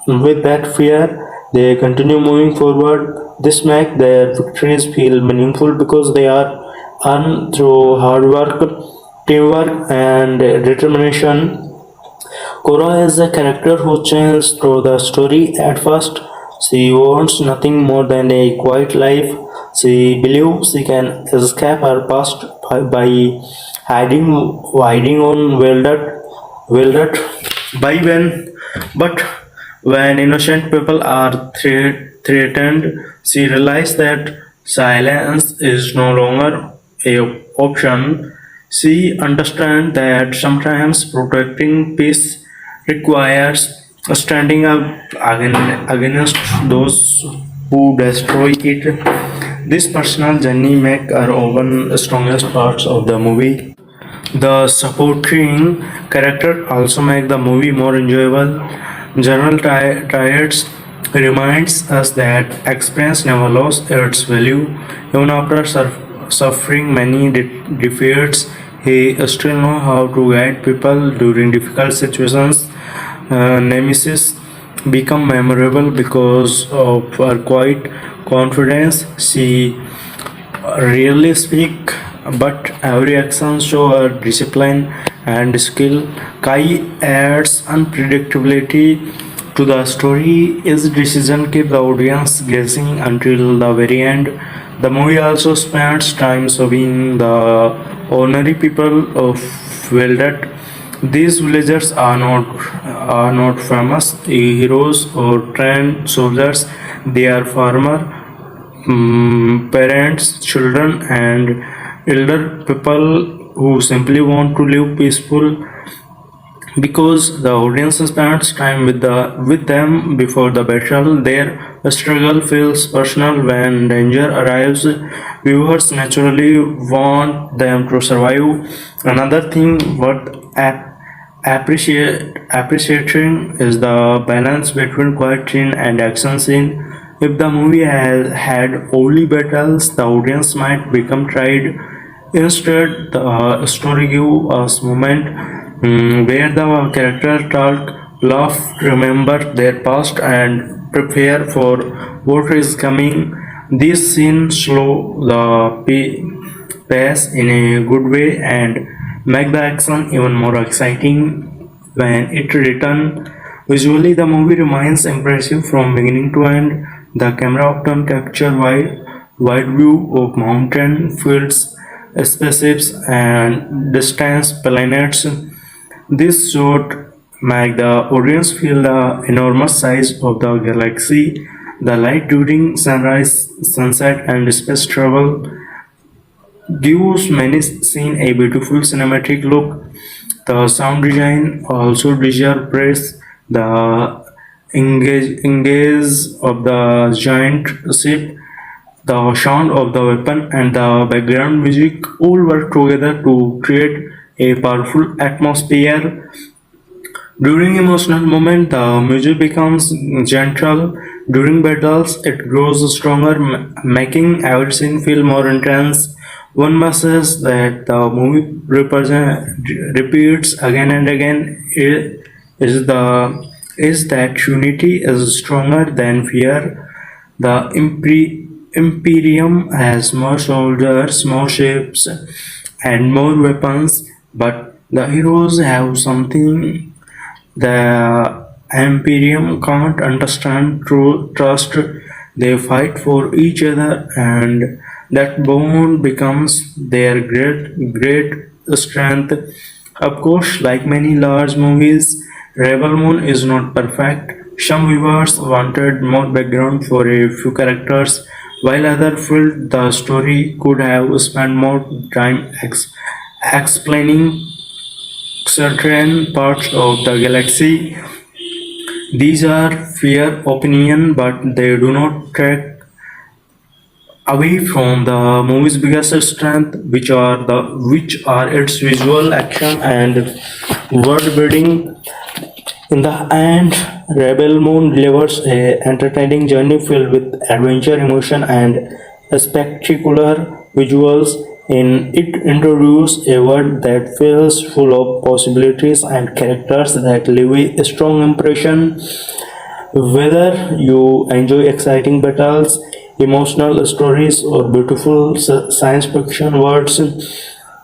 with that fear, they continue moving forward. This makes their victories feel meaningful because they are earned through hard work, teamwork, and determination. Cora is a character who changes through the story. At first, she wants nothing more than a quiet life. She believes she can escape her past by hiding on Veldet. By but when innocent people are threatened, she realizes that silence is no longer a option. She understands that sometimes protecting peace requires standing up against those who destroy it. This personal journey makes her one the strongest parts of the movie. The supporting character also make the movie more enjoyable. General Triads reminds us that experience never lost its value. Even after suffering many defeats, he still knows how to guide people during difficult situations. Nemesis become memorable because of her quiet confidence. She rarely speak, but every action show her discipline and skill. Kai adds unpredictability to the story. His decision keep the audience guessing until the very end. The movie also spends time showing the ordinary people of Veldet. These villagers are not famous heroes or trained soldiers. They are farmer, parents, children, and elder people who simply want to live peaceful. Because the audience spends time with them before the battle, their struggle feels personal. When danger arrives, viewers naturally want them to survive. Another thing worth appreciating is the balance between quiet scene and action scene. If the movie had only battles, the audience might become tired. Instead, the story gives us moment where the characters talk, laugh, remember their past, and prepare for what is coming. These scenes slow the pace in a good way and make the action even more exciting when it returns. Visually, the movie remains impressive from beginning to end. The camera often captures wide view of mountain, fields, spaceships, and distant planets. This shot make the audience feel the enormous size of the galaxy. The light during sunrise, sunset, and space travel gives many scenes a beautiful cinematic look. The sound design also deserves praise. The engage of the giant ship, the sound of the weapon, and the background music all work together to create a powerful atmosphere. During emotional moments, the music becomes gentle. During battles, it grows stronger, making every scene feel more intense. One message that the movie repeats again and again is that unity is stronger than fear. The Imperium has more soldiers, more ships, and more weapons, but the heroes have something the Imperium can't understand true trust. They fight for each other, and that bond becomes their great strength. Of course, like many large movies, Rebel Moon is not perfect. Some viewers wanted more background for a few characters, while others felt the story could have spent more time explaining certain parts of the galaxy. These are fair opinion, but they do not take away from the movie's biggest strength, which are its visual action and world building. In the end, Rebel Moon delivers a entertaining journey filled with adventure, emotion, and spectacular visuals. In it introduces a world that feels full of possibilities and characters that leave a strong impression. Whether you enjoy exciting battles, emotional stories, or beautiful science fiction worlds,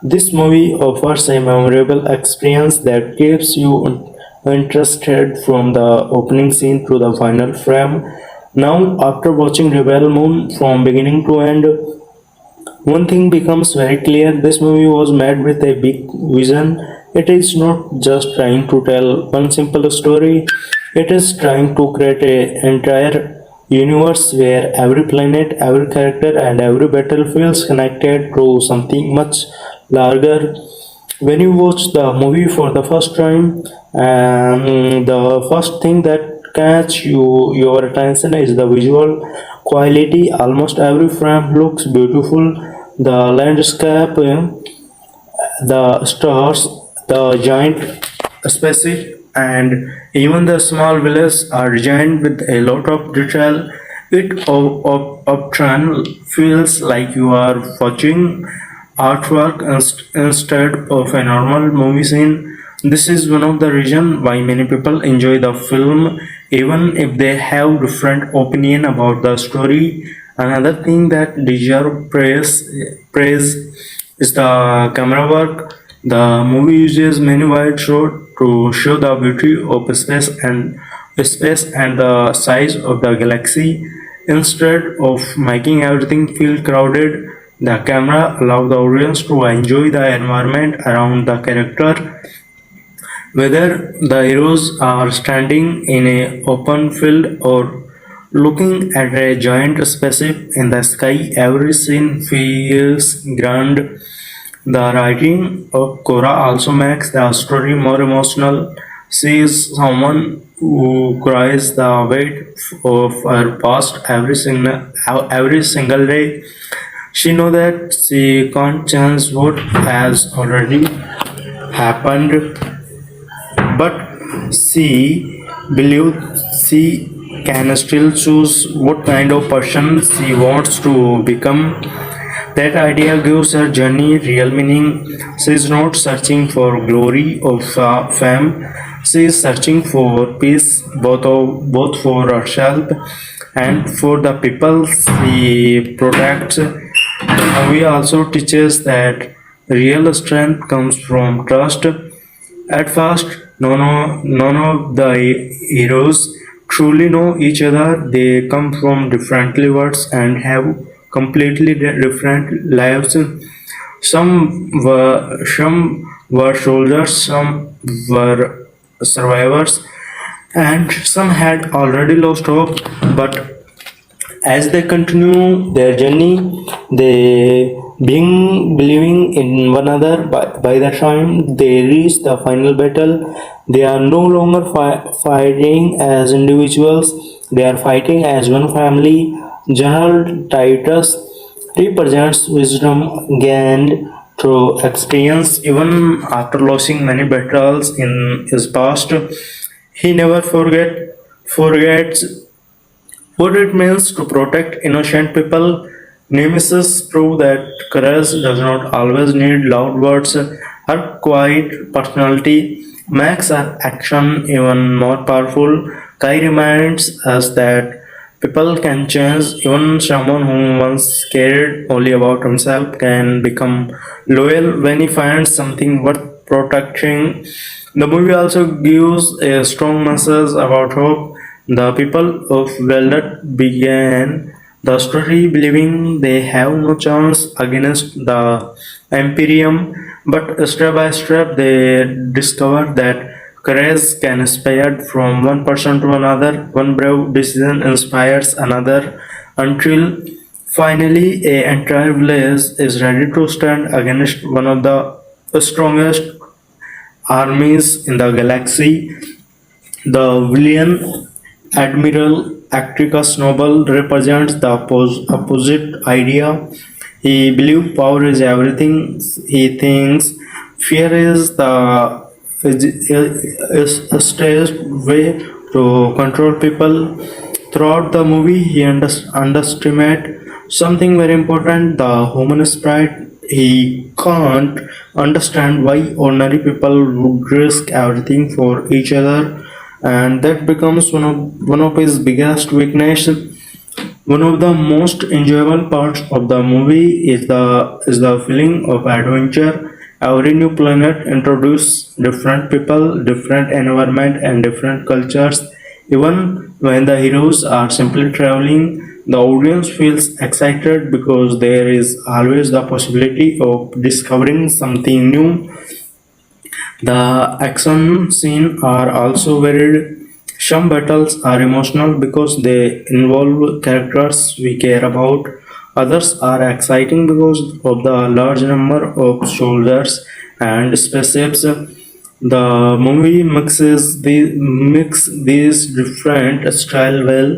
this movie offers a memorable experience that keeps you interested from the opening scene to the final frame. Now, after watching Rebel Moon from beginning to end, one thing becomes very clear: this movie was made with a big vision. It is not just trying to tell one simple story, it is trying to create an entire universe where every planet, every character, and every battle feels connected to something much larger. When you watch the movie for the first time, the first thing that catch your attention is the visual quality. Almost every frame looks beautiful. The landscape, the stars, the giant spaceship, and even the small villages are designed with a lot of detail. It often feels like you are watching artwork instead of a normal movie scene. This is one of the reasons why many people enjoy the film, even if they have different opinion about the story. Another thing that deserves praise is the camera work. The movie uses many wide shots to show the beauty of space and the size of the galaxy. Instead of making everything feel crowded, the camera allows the audience to enjoy the environment around the character. Whether the heroes are standing in an open field or looking at a giant spaceship in the sky, every scene feels grand. The writing of Cora also makes the story more emotional. She is someone who carries the weight of her past every single day. She knows that she can't change what has already happened, but she believes she can still choose what kind of person she wants to become. That idea gives her journey real meaning. She is not searching for glory or fame. She is searching for peace, both for herself and for the people she protects. The movie also teaches that real strength comes from trust. At first, none of the heroes truly know each other. They come from different worlds and have completely different lives. Some were soldiers, some were survivors, and some had already lost hope. But as they continue their journey, they being believing in one another. By the time they reach the final battle, they are no longer fighting as individuals, they are fighting as one family. General Titus represents wisdom gained through experience. Even after losing many battles in his past, he never forgets what it means to protect innocent people. Nemesis prove that courage does not always need loud words. Her quiet personality makes her action even more powerful. Kai reminds us that people can change. Even someone who once cared only about himself can become loyal when he finds something worth protecting. The movie also gives a strong message about hope. The people of Veldet began the story believing they have no chance against the Imperium, but step by step they discover that courage can spread from one person to another, one brave decision inspires another, until finally an entire village is ready to stand against one of the strongest armies in the galaxy. The villain, Admiral Acticus Noble, represents the opposite idea. He believes power is everything. He thinks fear is a staged way to control people. Throughout the movie, he underestimates something very important: the human sprite. He can't understand why ordinary people would risk everything for each other, and that becomes one of his biggest weakness. One of the most enjoyable parts of the movie is the feeling of adventure. Every new planet introduces different people, different environment, and different cultures. Even when the heroes are simply traveling, the audience feels excited because there is always the possibility of discovering something new. The action scenes are also varied. Some battles are emotional because they involve characters we care about. Others are exciting because of the large number of soldiers and spaceships. The movie mix these different styles well,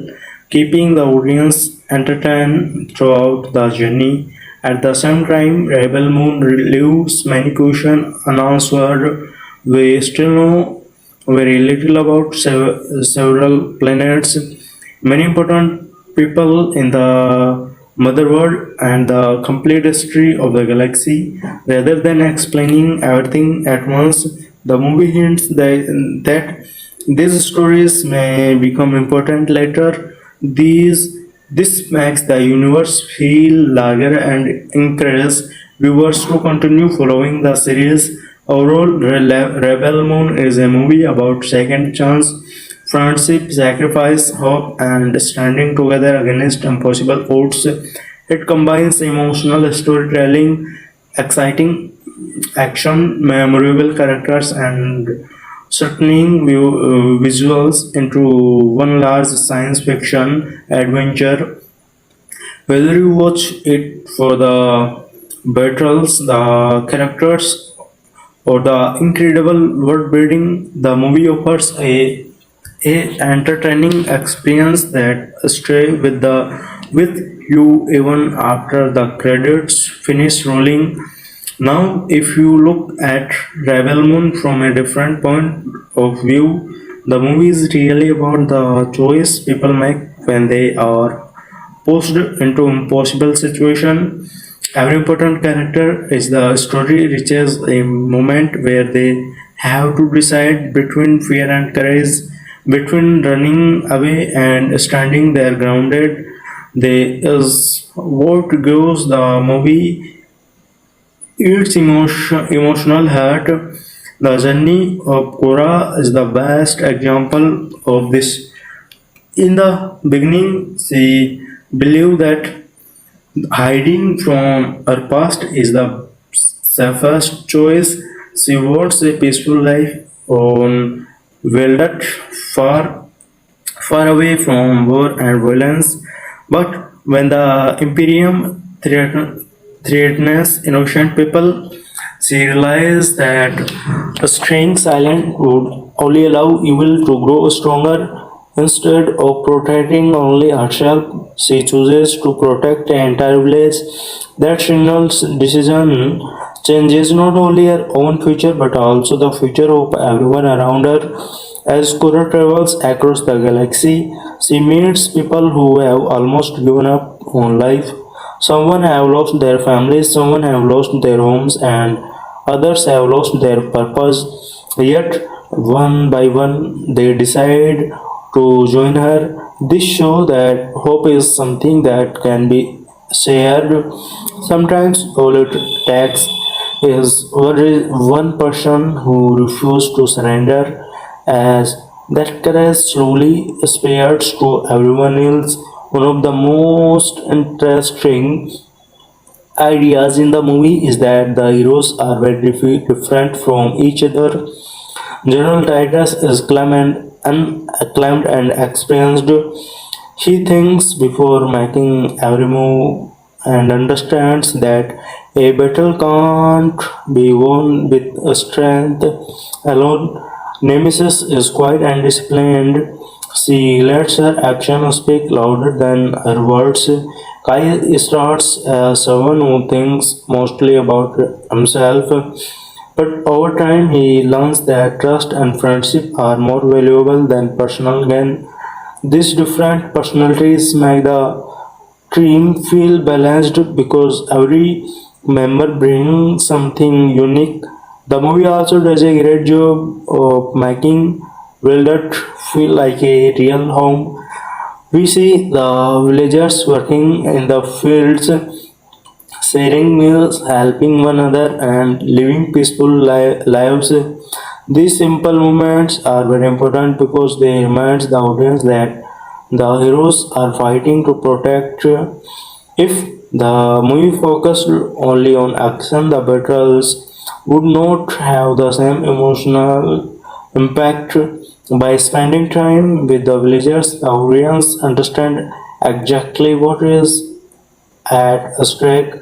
keeping the audience entertained throughout the journey. At the same time, Rebel Moon leaves many questions unanswered. We still know very little about several planets, many important people in the mother world, and the complete history of the galaxy. Rather than explaining everything at once, the movie hints that these stories may become important later. This makes the universe feel larger and encourages viewers to continue following the series. Overall, Rebel Moon is a movie about second chance, friendship, sacrifice, hope, and standing together against impossible odds. It combines emotional storytelling, exciting action, memorable characters, and stunning visuals into one large science fiction adventure. Whether you watch it for the battles, the characters, or the incredible world building, the movie offers a entertaining experience that stay with you even after the credits finish rolling. Now, if you look at Rebel Moon from a different point of view, the movie is really about the choice people make when they are pushed into impossible situation. Every important character is the story reaches a moment where they have to decide between fear and courage, between running away and standing there grounded. There is what gives the movie its emotional heart. The journey of Cora is the best example of this. In the beginning, she believed that hiding from her past is the safest choice. She wants a peaceful life on Veldet, far away from war and violence. But when the Imperium threatens innocent people, she realized that staying silent would only allow evil to grow stronger. Instead of protecting only herself, she chooses to protect the entire village. That signal's decision changes not only her own future but also the future of everyone around her. As Kura travels across the galaxy, she meets people who have almost given up on life. Someone have lost their families, someone have lost their homes, and others have lost their purpose. Yet, one by one, they decide to join her. This shows that hope is something that can be shared. Sometimes all it takes is one person who refuses to surrender, as that courage slowly spreads to everyone else. One of the most interesting ideas in the movie is that the heroes are very different from each other. General Titus is acclaimed and experienced. He thinks before making every move and understands that a battle can't be won with strength alone. Nemesis is quiet and disciplined. She lets her actions speak louder than her words. Kai starts as someone who thinks mostly about himself, but over time he learns that trust and friendship are more valuable than personal gain. These different personalities make the team feel balanced because every member brings something unique. The movie also does a great job of making Wildert feel like a real home. We see the villagers working in the fields, sharing meals, helping one another, and living peaceful lives. These simple moments are very important because they remind the audience that the heroes are fighting to protect. If the movie focused only on action, the battles would not have the same emotional impact. By spending time with the villagers, the audience understand exactly what is at stake.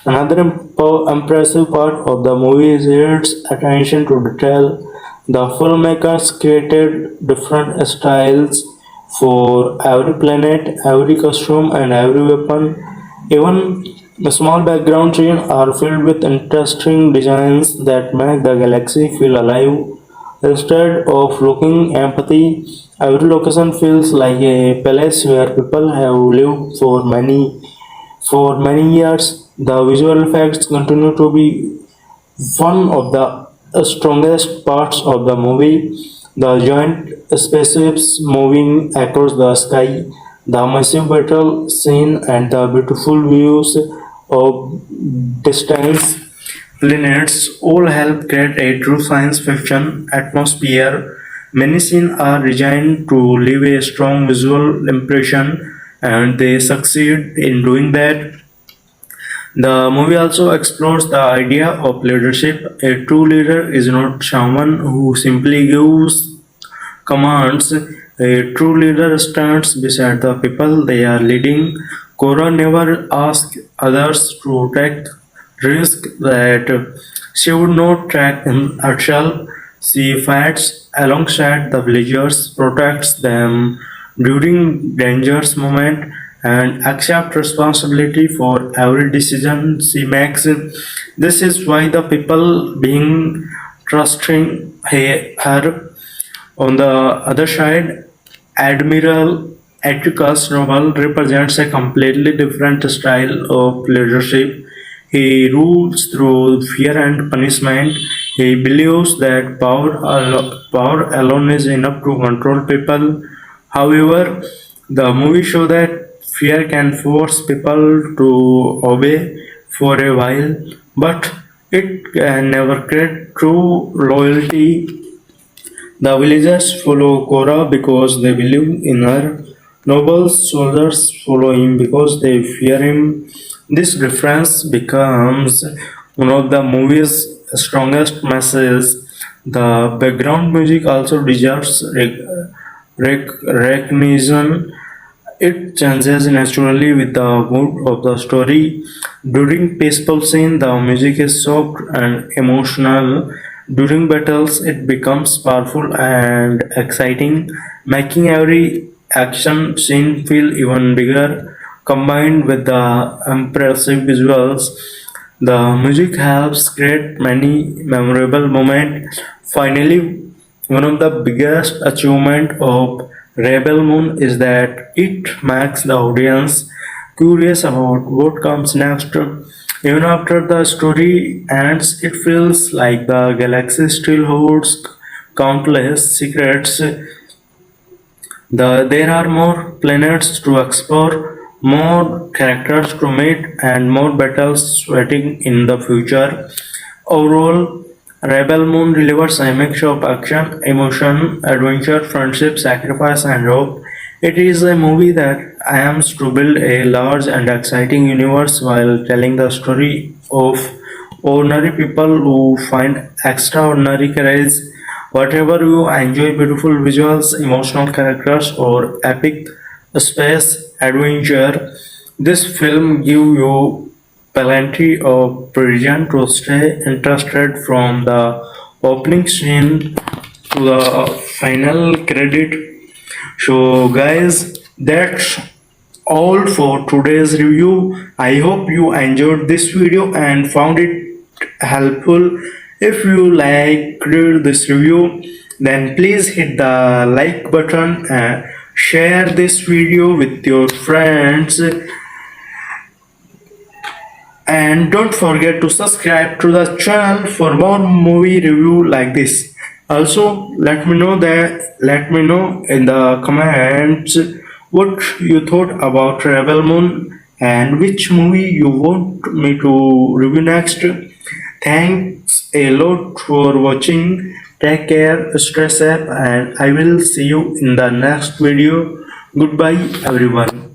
Another impressive part of the movie is its attention to detail. The filmmakers created different styles for every planet, every costume, and every weapon. Even the small background scenes are filled with interesting designs that make the galaxy feel alive. Instead of looking empty, every location feels like a palace where people have lived for many years. The visual effects continue to be one of the strongest parts of the movie. The giant spaceships moving across the sky, the massive battle scene, and the beautiful views of distant planets all help create a true science fiction atmosphere. Many scenes are designed to leave a strong visual impression, and they succeed in doing that. The movie also explores the idea of leadership. A true leader is not someone who simply gives commands. A true leader stands beside the people they are leading. Cora never asks others to take risks that she would not take herself. She fights alongside the villagers, protects them during dangerous moments, and accepts responsibility for every decision she makes. This is why the people being trusting her. On the other side, Admiral Atticus Noble represents a completely different style of leadership. He rules through fear and punishment. He believes that power alone is enough to control people. However, the movie shows that fear can force people to obey for a while, but it can never create true loyalty. The villagers follow Cora because they believe in her. Noble soldiers follow him because they fear him. This difference becomes one of the movie's strongest messages. The background music also deserves recognition. It changes naturally with the mood of the story. During peaceful scene, the music is soft and emotional. During battles, it becomes powerful and exciting, making every action scene feel even bigger. Combined with the impressive visuals, the music helps create many memorable moments. Finally, one of the biggest achievements of Rebel Moon is that it makes the audience curious about what comes next. Even after the story ends, it feels like the galaxy still holds countless secrets. There are more planets to explore, more characters to meet, and more battles waiting in the future. Overall, Rebel Moon delivers a mix of action, emotion, adventure, friendship, sacrifice, and hope. It is a movie that aims to build a large and exciting universe while telling the story of ordinary people who find extraordinary courage. Whatever you enjoy beautiful visuals, emotional characters, or epic space adventure, this film gives you plenty of reason to stay interested from the opening scene to the final credit. So, guys, that's all for today's review. I hope you enjoyed this video and found it helpful. If you liked this review, then please hit the like button and share this video with your friends, and don't forget to subscribe to the channel for more movie review like this. Also, let me know in the comments what you thought about Rebel Moon. and which movie you want me to review next. Thanks a lot for watching. Take care, stay safe, and I will see you in the next video. Goodbye, everyone.